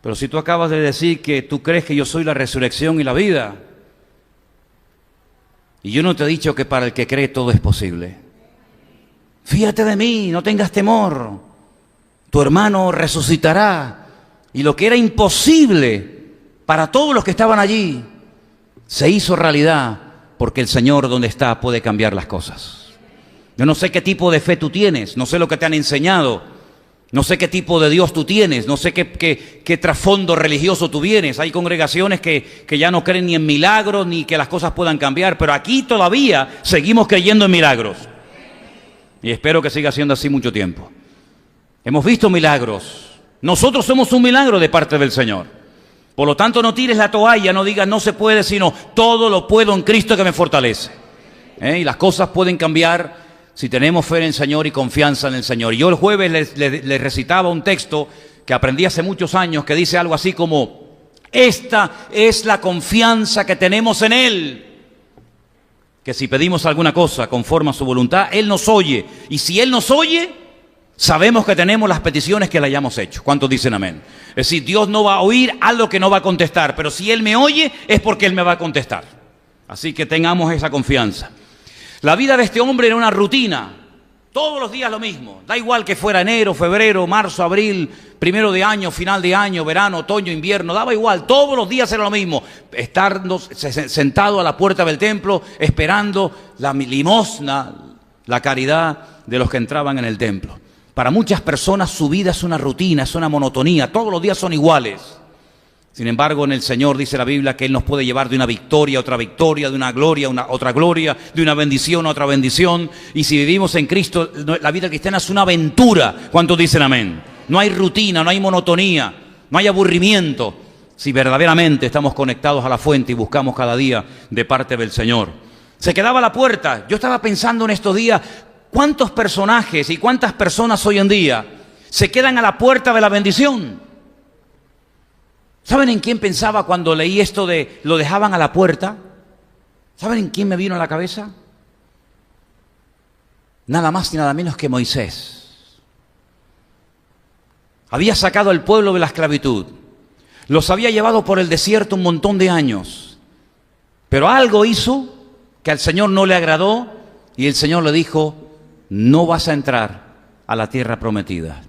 Pero si tú acabas de decir que tú crees que yo soy la resurrección y la vida, y yo no te he dicho que para el que cree todo es posible. Fíjate de mí, no tengas temor. Tu hermano resucitará. Y lo que era imposible para todos los que estaban allí, se hizo realidad, porque el Señor donde está puede cambiar las cosas. Yo no sé qué tipo de fe tú tienes, no sé lo que te han enseñado, no sé qué tipo de Dios tú tienes, no sé qué trasfondo religioso tú vienes. Hay congregaciones que ya no creen ni en milagros ni que las cosas puedan cambiar, pero aquí todavía seguimos creyendo en milagros. Y espero que siga siendo así mucho tiempo. Hemos visto milagros. Nosotros somos un milagro de parte del Señor. Por lo tanto, no tires la toalla, no digas no se puede, sino todo lo puedo en Cristo que me fortalece. Y las cosas pueden cambiar si tenemos fe en el Señor y confianza en el Señor. Y yo el jueves les recitaba un texto que aprendí hace muchos años que dice algo así como: esta es la confianza que tenemos en Él, que si pedimos alguna cosa conforme a su voluntad, Él nos oye. Y si Él nos oye, sabemos que tenemos las peticiones que le hayamos hecho. ¿Cuántos dicen amén? Es decir, Dios no va a oír algo que no va a contestar, pero si Él me oye es porque Él me va a contestar. Así que tengamos esa confianza. La vida de este hombre era una rutina, todos los días lo mismo. Da igual que fuera enero, febrero, marzo, abril, primero de año, final de año, verano, otoño, invierno, daba igual, todos los días era lo mismo. Estar sentado a la puerta del templo esperando la limosna, la caridad de los que entraban en el templo. Para muchas personas su vida es una rutina, es una monotonía, todos los días son iguales. Sin embargo, en el Señor dice la Biblia que Él nos puede llevar de una victoria a otra victoria, de una gloria a otra gloria, de una bendición a otra bendición. Y si vivimos en Cristo, la vida cristiana es una aventura. ¿Cuántos dicen amén? No hay rutina, no hay monotonía, no hay aburrimiento. Si verdaderamente estamos conectados a la fuente y buscamos cada día de parte del Señor. Se quedaba a la puerta. Yo estaba pensando en estos días, ¿cuántos personajes y cuántas personas hoy en día se quedan a la puerta de la bendición? ¿Saben en quién pensaba cuando leí esto de lo dejaban a la puerta? ¿Saben en quién me vino a la cabeza? Nada más y nada menos que Moisés. Había sacado al pueblo de la esclavitud. Los había llevado por el desierto un montón de años. Pero algo hizo que al Señor no le agradó y el Señor le dijo: no vas a entrar a la tierra prometida.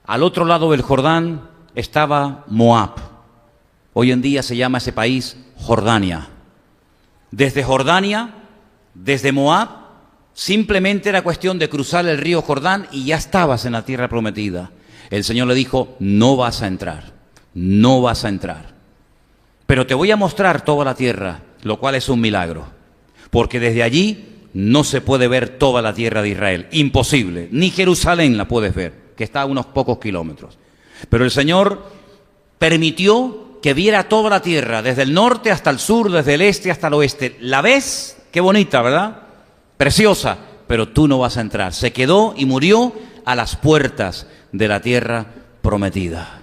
Al otro lado del Jordán estaba Moab. Hoy en día se llama ese país Jordania. Desde Jordania, desde Moab, simplemente era cuestión de cruzar el río Jordán y ya estabas en la tierra prometida. El Señor le dijo: no vas a entrar, no vas a entrar. Pero te voy a mostrar toda la tierra, lo cual es un milagro. Porque desde allí no se puede ver toda la tierra de Israel. Imposible. Ni Jerusalén la puedes ver, que está a unos pocos kilómetros. Pero el Señor permitió que viera toda la tierra, desde el norte hasta el sur, desde el este hasta el oeste. ¿La ves? Qué bonita, ¿verdad? Preciosa, pero tú no vas a entrar. Se quedó y murió a las puertas de la tierra prometida.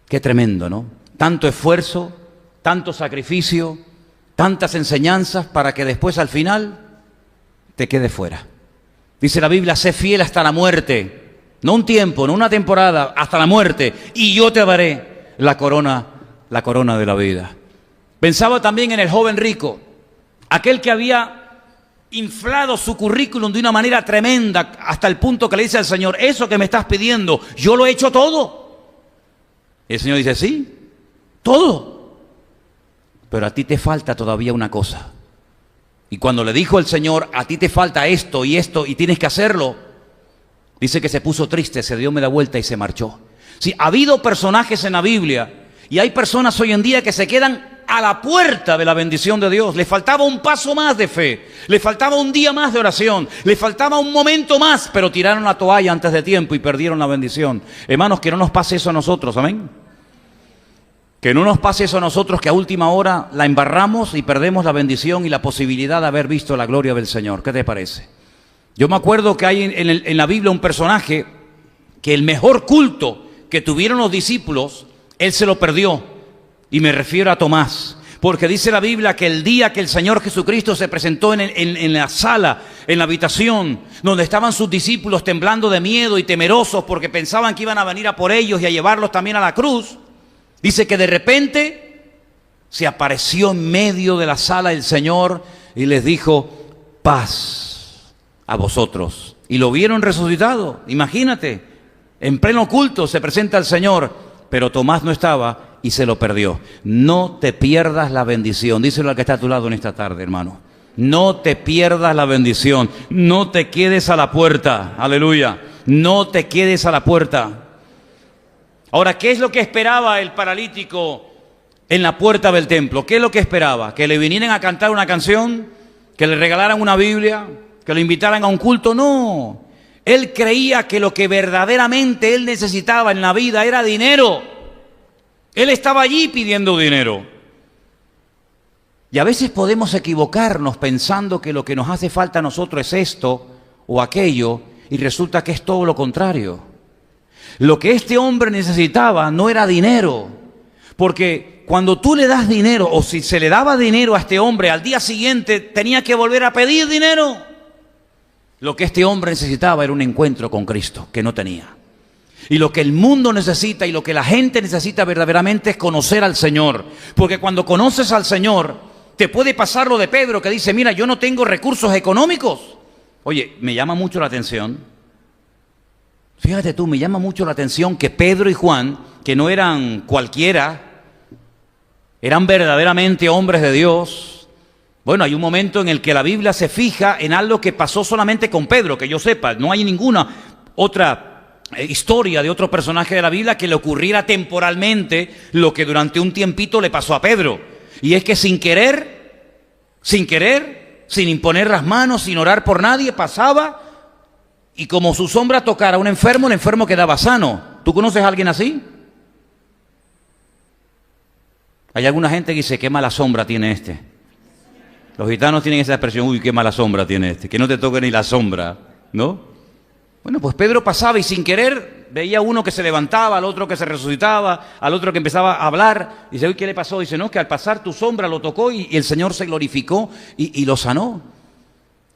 Qué tremendo, ¿no? Tanto esfuerzo, tanto sacrificio, tantas enseñanzas para que después al final te quede fuera. Dice la Biblia: sé fiel hasta la muerte. No un tiempo, no una temporada, hasta la muerte. Y yo te daré la corona de la vida. Pensaba también en el joven rico, aquel que había inflado su currículum de una manera tremenda, hasta el punto que le dice al Señor: eso que me estás pidiendo, yo lo he hecho todo. Y el Señor dice: sí, todo. Pero a ti te falta todavía una cosa. Y cuando le dijo el Señor: a ti te falta esto y tienes que hacerlo, dice que se puso triste, se dio media vuelta y se marchó. Sí, ha habido personajes en la Biblia y hay personas hoy en día que se quedan a la puerta de la bendición de Dios. Le faltaba un paso más de fe, le faltaba un día más de oración, le faltaba un momento más, pero tiraron la toalla antes de tiempo y perdieron la bendición. Hermanos, que no nos pase eso a nosotros, amén. Que no nos pase eso a nosotros, que a última hora la embarramos y perdemos la bendición y la posibilidad de haber visto la gloria del Señor. ¿Qué te parece? Yo me acuerdo que hay en la Biblia un personaje que el mejor culto que tuvieron los discípulos, él se lo perdió. Y me refiero a Tomás. Porque dice la Biblia que el día que el Señor Jesucristo se presentó en la sala, en la habitación, donde estaban sus discípulos temblando de miedo y temerosos porque pensaban que iban a venir a por ellos y a llevarlos también a la cruz, dice que de repente se apareció en medio de la sala el Señor y les dijo, paz a vosotros. Y lo vieron resucitado, imagínate, en pleno culto se presenta el Señor, pero Tomás no estaba y se lo perdió. No te pierdas la bendición. Díselo al que está a tu lado en esta tarde, hermano. No te pierdas la bendición. No te quedes a la puerta. Aleluya. No te quedes a la puerta. Ahora, ¿qué es lo que esperaba el paralítico en la puerta del templo? ¿Qué es lo que esperaba? ¿Que le vinieran a cantar una canción? ¿Que le regalaran una Biblia? ¿Que lo invitaran a un culto? No. Él creía que lo que verdaderamente él necesitaba en la vida era dinero. Él estaba allí pidiendo dinero. Y a veces podemos equivocarnos pensando que lo que nos hace falta a nosotros es esto o aquello, y resulta que es todo lo contrario. Lo que este hombre necesitaba no era dinero, porque cuando tú le das dinero, o si se le daba dinero a este hombre, al día siguiente tenía que volver a pedir dinero. Lo que este hombre necesitaba era un encuentro con Cristo, que no tenía. Y lo que el mundo necesita y lo que la gente necesita verdaderamente es conocer al Señor. Porque cuando conoces al Señor, te puede pasar lo de Pedro, que dice, mira, yo no tengo recursos económicos. Oye, me llama mucho la atención. Fíjate tú, me llama mucho la atención que Pedro y Juan, que no eran cualquiera, eran verdaderamente hombres de Dios. Bueno, hay un momento en el que la Biblia se fija en algo que pasó solamente con Pedro, que yo sepa, no hay ninguna otra historia de otro personaje de la Biblia que le ocurriera temporalmente lo que durante un tiempito le pasó a Pedro. Y es que sin querer, sin imponer las manos, sin orar por nadie, pasaba y como su sombra tocara a un enfermo, el enfermo quedaba sano. ¿Tú conoces a alguien así? Hay alguna gente que dice, qué mala sombra tiene este. Los gitanos tienen esa expresión, uy, qué mala sombra tiene este, que no te toque ni la sombra, ¿no? Bueno, pues Pedro pasaba y sin querer veía a uno que se levantaba, al otro que se resucitaba, al otro que empezaba a hablar. Y dice, uy, ¿qué le pasó? Dice, no, es que al pasar tu sombra lo tocó y el Señor se glorificó y lo sanó.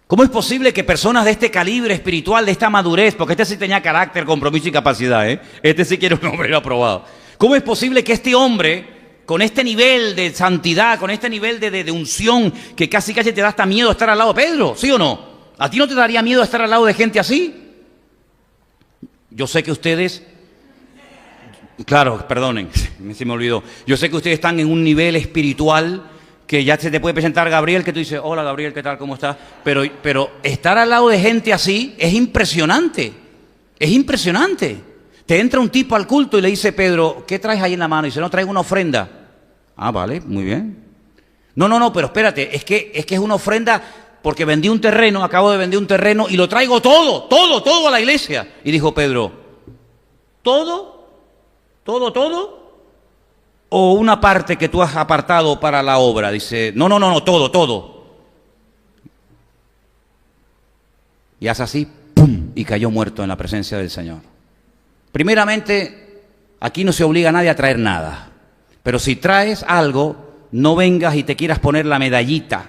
¿Cómo es posible que personas de este calibre espiritual, de esta madurez, porque este sí tenía carácter, compromiso y capacidad, este sí que era un hombre aprobado. ¿Cómo es posible que este hombre, con este nivel de santidad, con este nivel de unción, que casi te da hasta miedo estar al lado de Pedro? ¿Sí o no? ¿A ti no te daría miedo estar al lado de gente así? Yo sé que ustedes, claro, perdonen, se me olvidó. Yo sé que ustedes están en un nivel espiritual que ya se te puede presentar Gabriel, que tú dices, hola Gabriel, ¿qué tal? ¿Cómo estás? Pero estar al lado de gente así es impresionante, es impresionante. Te entra un tipo al culto y le dice, Pedro, ¿qué traes ahí en la mano? Y dice, no, traigo una ofrenda. Ah, vale, muy bien. No, pero espérate, es que es una ofrenda porque vendí un terreno, acabo de vender un terreno y lo traigo todo a la iglesia. Y dijo Pedro, ¿todo? ¿O una parte que tú has apartado para la obra? Dice, no, todo. Y hace así, ¡pum! Y cayó muerto en la presencia del Señor. Primeramente, aquí no se obliga a nadie a traer nada. Pero si traes algo, no vengas y te quieras poner la medallita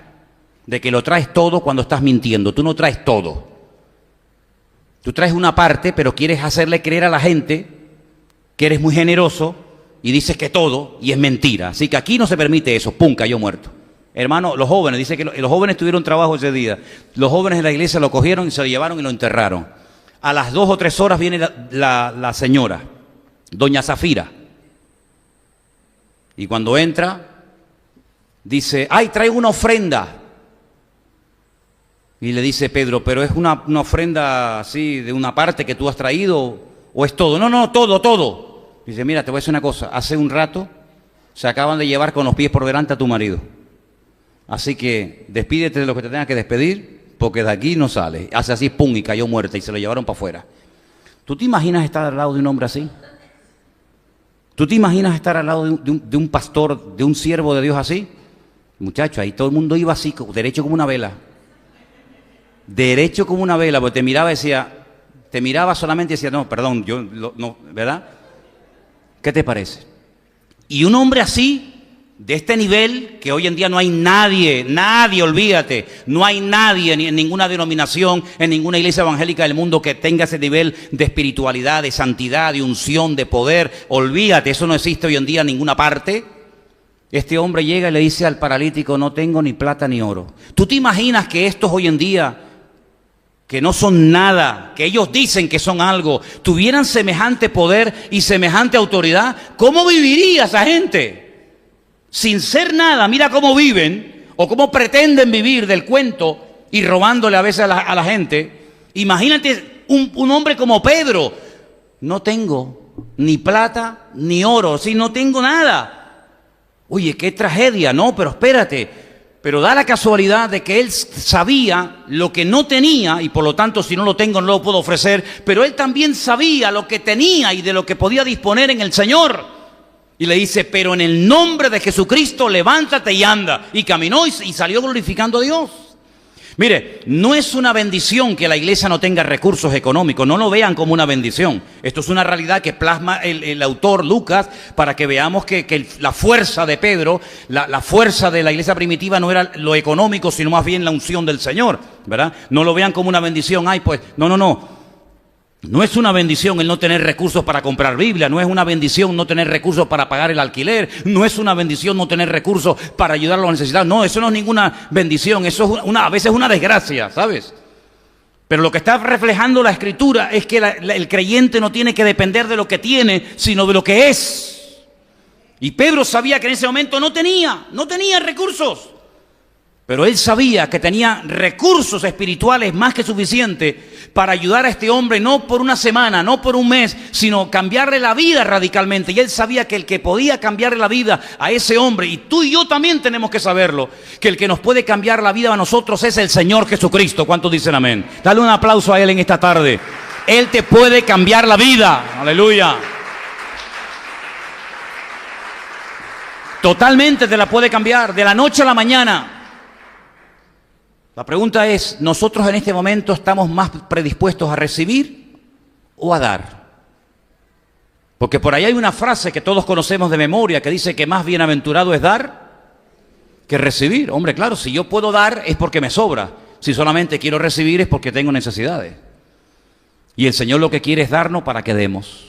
de que lo traes todo cuando estás mintiendo. Tú no traes todo. Tú traes una parte, pero quieres hacerle creer a la gente que eres muy generoso y dices que todo, y es mentira. Así que aquí no se permite eso. ¡Pum! Cayó muerto. Hermano, los jóvenes, dice que los jóvenes tuvieron trabajo ese día. Los jóvenes de la iglesia lo cogieron y se lo llevaron y lo enterraron. A las 2 o 3 horas viene la señora, doña Zafira. Y cuando entra, dice, ¡ay, traigo una ofrenda! Y le dice Pedro, ¿pero es una ofrenda así de una parte que tú has traído o es todo? No, todo. Dice, mira, te voy a decir una cosa. Hace un rato se acaban de llevar con los pies por delante a tu marido. Así que despídete de lo que te tengas que despedir, porque de aquí no sale. Hace así, pum, y cayó muerta y se lo llevaron para afuera. ¿Tú te imaginas estar al lado de un hombre así? ¿Tú te imaginas estar al lado de un pastor, de un siervo de Dios así? Muchacho, ahí todo el mundo iba así, derecho como una vela. Derecho como una vela, porque te miraba y decía, te miraba solamente y decía, no, perdón, no, ¿verdad? ¿Qué te parece? Y un hombre así, de este nivel, que hoy en día no hay nadie, olvídate, no hay nadie ni en ninguna denominación, en ninguna iglesia evangélica del mundo que tenga ese nivel de espiritualidad, de santidad, de unción, de poder, olvídate, eso no existe hoy en día en ninguna parte. Este hombre llega y le dice al paralítico, no tengo ni plata ni oro. ¿Tú te imaginas que estos hoy en día, que no son nada, que ellos dicen que son algo, tuvieran semejante poder y semejante autoridad? ¿Cómo viviría esa gente? Sin ser nada, mira cómo viven o cómo pretenden vivir del cuento y robándole a veces a la gente. Imagínate un hombre como Pedro, no tengo ni plata ni oro, sí, no tengo nada. Oye, qué tragedia, no, pero espérate. Pero da la casualidad de que él sabía lo que no tenía y por lo tanto si no lo tengo no lo puedo ofrecer, pero él también sabía lo que tenía y de lo que podía disponer en el Señor. Y le dice, pero en el nombre de Jesucristo levántate y anda. Y caminó y salió glorificando a Dios. Mire, no es una bendición que la iglesia no tenga recursos económicos, no lo vean como una bendición. Esto es una realidad que plasma el autor Lucas para que veamos que la fuerza de Pedro, la fuerza de la iglesia primitiva no era lo económico, sino más bien la unción del Señor, ¿verdad? No lo vean como una bendición, ay pues, no. No es una bendición el no tener recursos para comprar Biblia, no es una bendición no tener recursos para pagar el alquiler, no es una bendición no tener recursos para ayudar a los necesitados, no, eso no es ninguna bendición, eso es a veces una desgracia, ¿sabes? Pero lo que está reflejando la Escritura es que el creyente no tiene que depender de lo que tiene, sino de lo que es. Y Pedro sabía que en ese momento no tenía recursos. Pero él sabía que tenía recursos espirituales más que suficientes para ayudar a este hombre, no por una semana, no por un mes, sino cambiarle la vida radicalmente. Y él sabía que el que podía cambiarle la vida a ese hombre, y tú y yo también tenemos que saberlo, que el que nos puede cambiar la vida a nosotros es el Señor Jesucristo. ¿Cuántos dicen amén? Dale un aplauso a Él en esta tarde. Él te puede cambiar la vida. Aleluya. Totalmente te la puede cambiar, de la noche a la mañana. La pregunta es, ¿nosotros en este momento estamos más predispuestos a recibir o a dar? Porque por ahí hay una frase que todos conocemos de memoria que dice que más bienaventurado es dar que recibir. Hombre, claro, si yo puedo dar es porque me sobra. Si solamente quiero recibir es porque tengo necesidades. Y el Señor lo que quiere es darnos para que demos.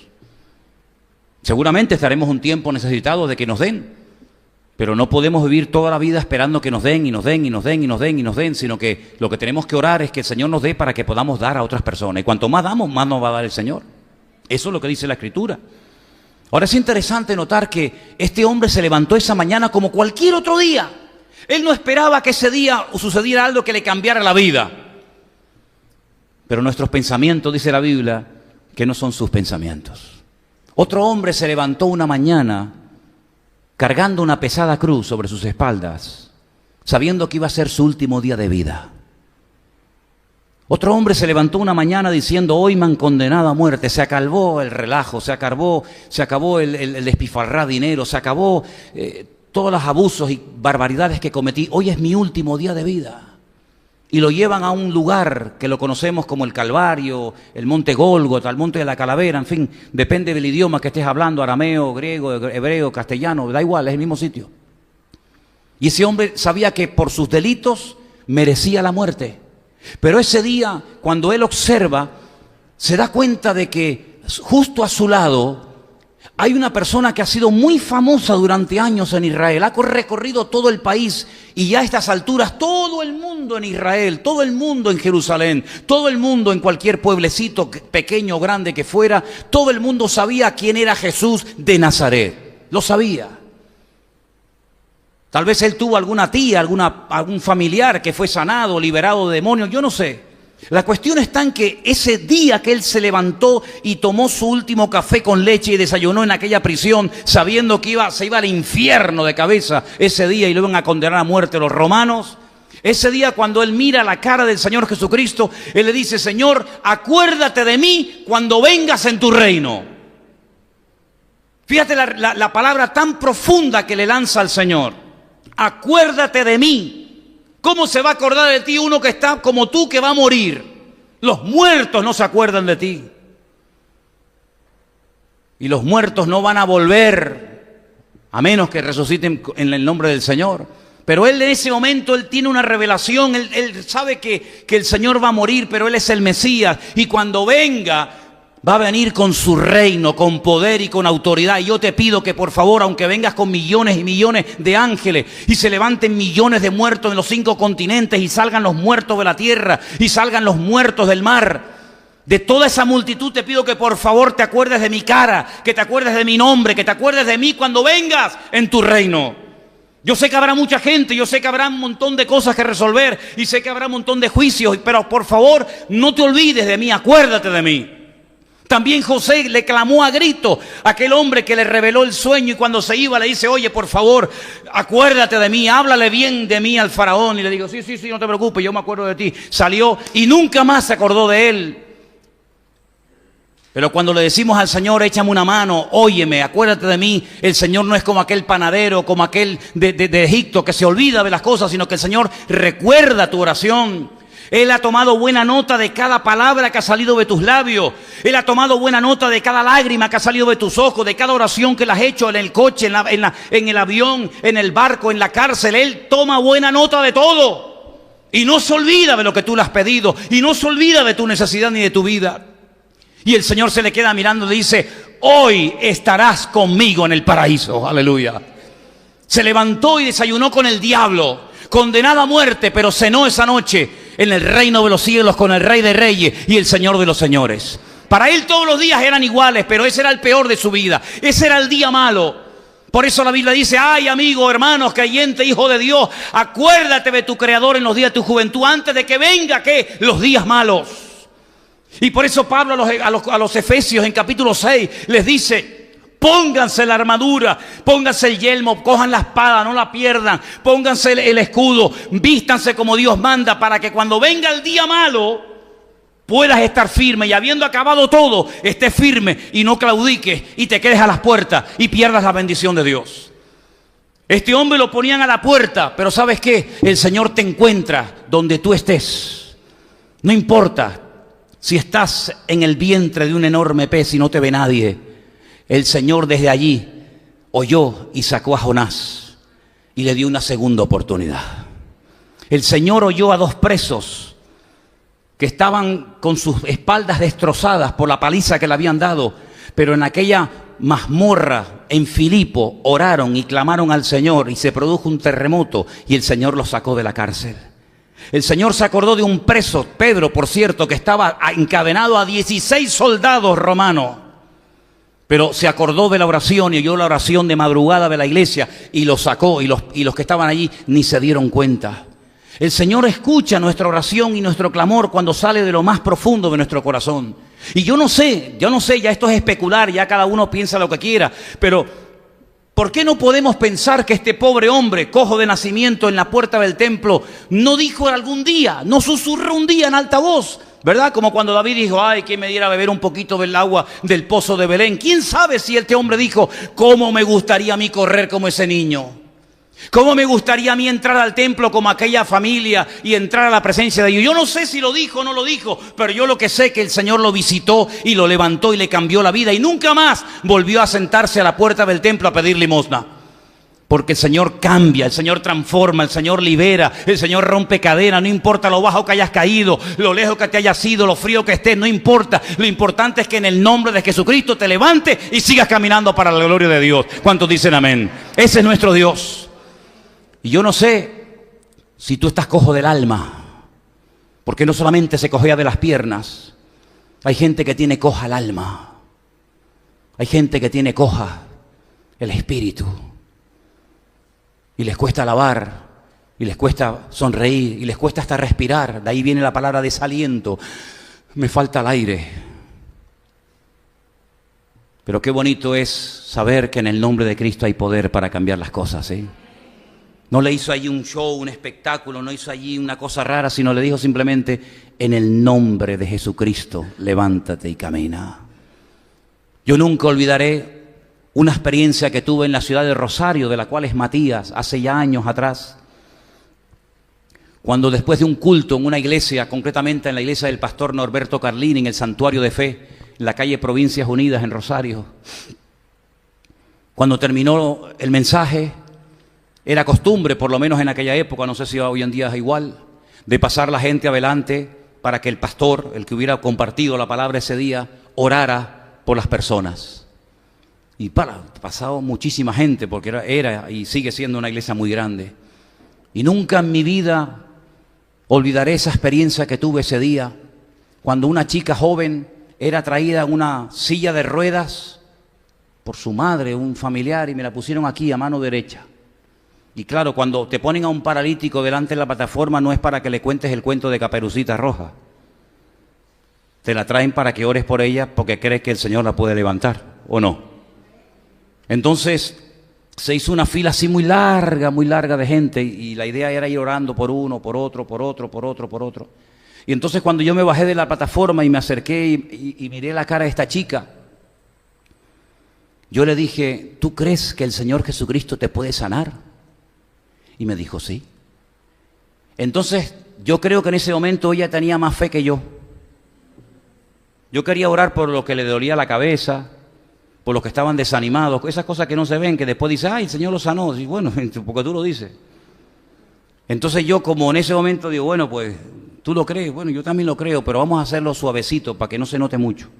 Seguramente estaremos un tiempo necesitados de que nos den. Pero no podemos vivir toda la vida esperando que nos den, sino que lo que tenemos que orar es que el Señor nos dé para que podamos dar a otras personas. Y cuanto más damos, más nos va a dar el Señor. Eso es lo que dice la Escritura. Ahora es interesante notar que este hombre se levantó esa mañana como cualquier otro día. Él no esperaba que ese día sucediera algo que le cambiara la vida. Pero nuestros pensamientos, dice la Biblia, que no son sus pensamientos. Otro hombre se levantó una mañana cargando una pesada cruz sobre sus espaldas, sabiendo que iba a ser su último día de vida. Otro hombre se levantó una mañana diciendo, hoy me han condenado a muerte, se acabó el relajo, se acabó el despilfarrar dinero, se acabó todos los abusos y barbaridades que cometí, hoy es mi último día de vida. Y lo llevan a un lugar que lo conocemos como el Calvario, el Monte Gólgota, el Monte de la Calavera, en fin, depende del idioma que estés hablando, arameo, griego, hebreo, castellano, da igual, es el mismo sitio. Y ese hombre sabía que por sus delitos merecía la muerte. Pero ese día, cuando él observa, se da cuenta de que justo a su lado hay una persona que ha sido muy famosa durante años en Israel, ha recorrido todo el país y ya a estas alturas todo el mundo en Israel, todo el mundo en Jerusalén, todo el mundo en cualquier pueblecito pequeño o grande que fuera, todo el mundo sabía quién era Jesús de Nazaret, lo sabía. Tal vez él tuvo alguna tía, algún familiar que fue sanado, liberado de demonios, yo no sé. La cuestión está en que ese día que él se levantó y tomó su último café con leche y desayunó en aquella prisión, sabiendo que se iba al infierno de cabeza ese día y lo iban a condenar a muerte los romanos, ese día cuando él mira la cara del Señor Jesucristo, él le dice, Señor, acuérdate de mí cuando vengas en tu reino. Fíjate la palabra tan profunda que le lanza al Señor. Acuérdate de mí. ¿Cómo se va a acordar de ti uno que está como tú, que va a morir? Los muertos no se acuerdan de ti. Y los muertos no van a volver, a menos que resuciten en el nombre del Señor. Pero él en ese momento, él tiene una revelación, él sabe que el Señor va a morir, pero él es el Mesías. Y cuando venga, va a venir con su reino, con poder y con autoridad. Y yo te pido que por favor, aunque vengas con millones y millones de ángeles y se levanten millones de muertos en los 5 continentes y salgan los muertos de la tierra y salgan los muertos del mar, de toda esa multitud te pido que por favor te acuerdes de mi cara, que te acuerdes de mi nombre, que te acuerdes de mí cuando vengas en tu reino. Yo sé que habrá mucha gente, yo sé que habrá un montón de cosas que resolver y sé que habrá un montón de juicios, pero por favor no te olvides de mí, acuérdate de mí. También José le clamó a grito a aquel hombre que le reveló el sueño y cuando se iba le dice, oye, por favor, acuérdate de mí, háblale bien de mí al faraón. Y le digo, sí, no te preocupes, yo me acuerdo de ti. Salió y nunca más se acordó de él. Pero cuando le decimos al Señor, échame una mano, óyeme, acuérdate de mí, el Señor no es como aquel panadero, como aquel de Egipto que se olvida de las cosas, sino que el Señor recuerda tu oración. Él ha tomado buena nota de cada palabra que ha salido de tus labios. Él ha tomado buena nota de cada lágrima que ha salido de tus ojos, de cada oración que le has hecho en el coche, en el avión, en el barco, en la cárcel. Él toma buena nota de todo. Y no se olvida de lo que tú le has pedido. Y no se olvida de tu necesidad ni de tu vida. Y el Señor se le queda mirando y dice, hoy estarás conmigo en el paraíso. Aleluya. Se levantó y desayunó con el diablo, condenado a muerte, pero cenó esa noche en el reino de los cielos con el Rey de Reyes y el Señor de los Señores. Para él todos los días eran iguales, pero ese era el peor de su vida. Ese era el día malo. Por eso la Biblia dice, ay amigo, hermanos, creyente, hijo de Dios, acuérdate de tu Creador en los días de tu juventud, antes de que venga, ¿qué? Los días malos. Y por eso Pablo a los Efesios en capítulo 6 les dice, pónganse la armadura, pónganse el yelmo, cojan la espada, no la pierdan, pónganse el escudo, vístanse como Dios manda para que cuando venga el día malo puedas estar firme y habiendo acabado todo, estés firme y no claudiques y te quedes a las puertas y pierdas la bendición de Dios. Este hombre lo ponían a la puerta, pero ¿sabes qué? El Señor te encuentra donde tú estés. No importa. Si estás en el vientre de un enorme pez y no te ve nadie, el Señor desde allí oyó y sacó a Jonás y le dio una segunda oportunidad. El Señor oyó a 2 presos que estaban con sus espaldas destrozadas por la paliza que le habían dado, pero en aquella mazmorra en Filipo oraron y clamaron al Señor y se produjo un terremoto y el Señor los sacó de la cárcel. El Señor se acordó de un preso, Pedro, por cierto, que estaba encadenado a 16 soldados romanos. Pero se acordó de la oración y oyó la oración de madrugada de la iglesia y lo sacó y los que estaban allí ni se dieron cuenta. El Señor escucha nuestra oración y nuestro clamor cuando sale de lo más profundo de nuestro corazón. Y yo no sé, ya esto es especular, ya cada uno piensa lo que quiera, pero ¿por qué no podemos pensar que este pobre hombre, cojo de nacimiento en la puerta del templo, no dijo algún día, no susurró un día en alta voz? ¿Verdad? Como cuando David dijo, ay, que me diera a beber un poquito del agua del pozo de Belén. ¿Quién sabe si este hombre dijo, cómo me gustaría a mí correr como ese niño? ¿Cómo me gustaría a mí entrar al templo como aquella familia y entrar a la presencia de Dios? Yo no sé si lo dijo o no lo dijo, pero yo lo que sé es que el Señor lo visitó y lo levantó y le cambió la vida y nunca más volvió a sentarse a la puerta del templo a pedir limosna. Porque el Señor cambia, el Señor transforma, el Señor libera, el Señor rompe cadenas, no importa lo bajo que hayas caído, lo lejos que te hayas ido, lo frío que estés, no importa. Lo importante es que en el nombre de Jesucristo te levantes y sigas caminando para la gloria de Dios. ¿Cuántos dicen amén? Ese es nuestro Dios. Y yo no sé si tú estás cojo del alma, porque no solamente se cojea de las piernas, hay gente que tiene coja el alma, hay gente que tiene coja el espíritu, y les cuesta alabar, y les cuesta sonreír, y les cuesta hasta respirar. De ahí viene la palabra desaliento, me falta el aire. Pero qué bonito es saber que en el nombre de Cristo hay poder para cambiar las cosas, ¿sí? No le hizo allí un show, un espectáculo, no hizo allí una cosa rara, sino le dijo simplemente, en el nombre de Jesucristo, levántate y camina. Yo nunca olvidaré una experiencia que tuve en la ciudad de Rosario, de la cual es Matías, hace ya años atrás. Cuando después de un culto en una iglesia, concretamente en la iglesia del pastor Norberto Carlini, en el Santuario de Fe, en la calle Provincias Unidas en Rosario, cuando terminó el mensaje, era costumbre, por lo menos en aquella época, no sé si hoy en día es igual, de pasar la gente adelante para que el pastor, el que hubiera compartido la palabra ese día, orara por las personas. Y pasado muchísima gente, porque era y sigue siendo una iglesia muy grande. Y nunca en mi vida olvidaré esa experiencia que tuve ese día, cuando una chica joven era traída en una silla de ruedas por su madre, un familiar, y me la pusieron aquí a mano derecha. Y claro, cuando te ponen a un paralítico delante de la plataforma, no es para que le cuentes el cuento de Caperucita Roja. Te la traen para que ores por ella porque crees que el Señor la puede levantar, ¿o no? Entonces se hizo una fila así muy larga de gente, y la idea era ir orando por uno, por otro, por otro, por otro, por otro. Y entonces cuando yo me bajé de la plataforma y me acerqué y miré la cara de esta chica, yo le dije, ¿tú crees que el Señor Jesucristo te puede sanar? Y me dijo, sí. Entonces yo creo que en ese momento ella tenía más fe que yo. Yo quería orar por lo que le dolía la cabeza, por los que estaban desanimados, esas cosas que no se ven, que después dice, ay, el Señor lo sanó. Y bueno, porque tú lo dices. Entonces yo, como en ese momento digo, bueno, pues tú lo crees, bueno, yo también lo creo, pero vamos a hacerlo suavecito para que no se note mucho.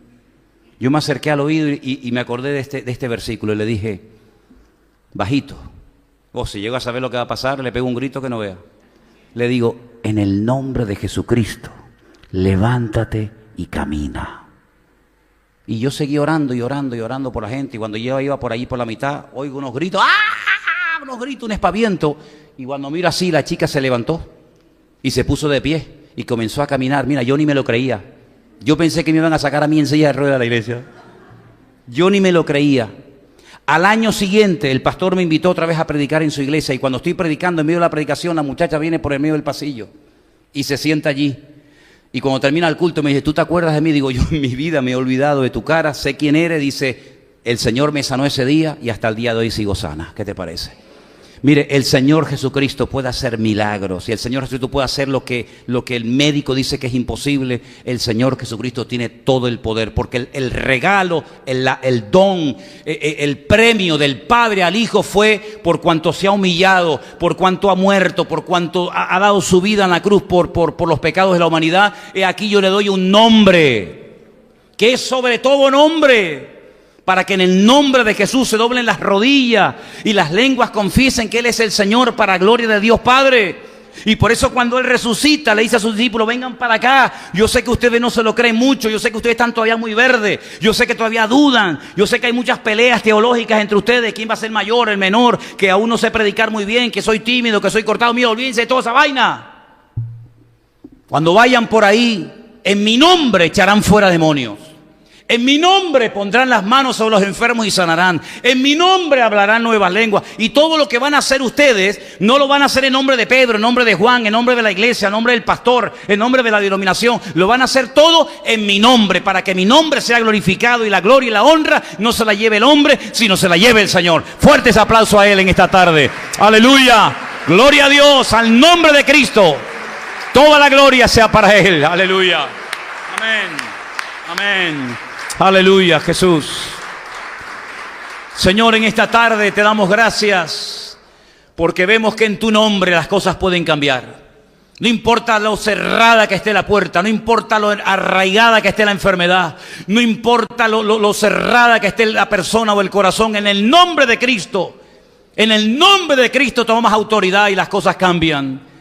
Yo me acerqué al oído y me acordé de este versículo y le dije, bajito, si llego a saber lo que va a pasar, le pego un grito que no vea. Le digo, en el nombre de Jesucristo, levántate y camina. Y yo seguí orando y orando y orando por la gente, y cuando yo iba por ahí por la mitad, oigo unos gritos, ¡ah! Unos gritos, un espaviento, y cuando miro así, la chica se levantó y se puso de pie y comenzó a caminar. Mira, yo ni me lo creía. Yo pensé que me iban a sacar a mí en silla de ruedas de la iglesia. Yo ni me lo creía. Al año siguiente, el pastor me invitó otra vez a predicar en su iglesia, y cuando estoy predicando, en medio de la predicación, la muchacha viene por el medio del pasillo y se sienta allí. Y cuando termina el culto me dice, ¿tú te acuerdas de mí? Digo, yo en mi vida me he olvidado de tu cara, sé quién eres. Dice, el Señor me sanó ese día y hasta el día de hoy sigo sana. ¿Qué te parece? Mire, el Señor Jesucristo puede hacer milagros, y el Señor Jesucristo puede hacer lo que el médico dice que es imposible. El Señor Jesucristo tiene todo el poder, porque el regalo, el don, el premio del Padre al Hijo fue por cuanto se ha humillado, por cuanto ha muerto, por cuanto ha dado su vida en la cruz por los pecados de la humanidad. He aquí yo le doy un nombre, que es sobre todo nombre, para que en el nombre de Jesús se doblen las rodillas y las lenguas confiesen que Él es el Señor, para gloria de Dios Padre. Y por eso cuando Él resucita, le dice a sus discípulos, vengan para acá. Yo sé que ustedes no se lo creen mucho, yo sé que ustedes están todavía muy verdes, yo sé que todavía dudan, yo sé que hay muchas peleas teológicas entre ustedes, quién va a ser mayor, el menor, que aún no sé predicar muy bien, que soy tímido, que soy cortado. Mira, olvídense de toda esa vaina. Cuando vayan por ahí, en mi nombre echarán fuera demonios. En mi nombre pondrán las manos sobre los enfermos y sanarán. En mi nombre hablarán nuevas lenguas. Y todo lo que van a hacer ustedes, no lo van a hacer en nombre de Pedro, en nombre de Juan, en nombre de la iglesia, en nombre del pastor, en nombre de la denominación. Lo van a hacer todo en mi nombre, para que mi nombre sea glorificado, y la gloria y la honra no se la lleve el hombre, sino se la lleve el Señor. Fuertes aplausos a Él en esta tarde. Aleluya. Gloria a Dios, al nombre de Cristo. Toda la gloria sea para Él. Aleluya. Amén. Amén. Aleluya, Jesús. Señor, en esta tarde te damos gracias porque vemos que en tu nombre las cosas pueden cambiar. No importa lo cerrada que esté la puerta, no importa lo arraigada que esté la enfermedad, no importa lo cerrada que esté la persona o el corazón, en el nombre de Cristo tomamos autoridad y las cosas cambian.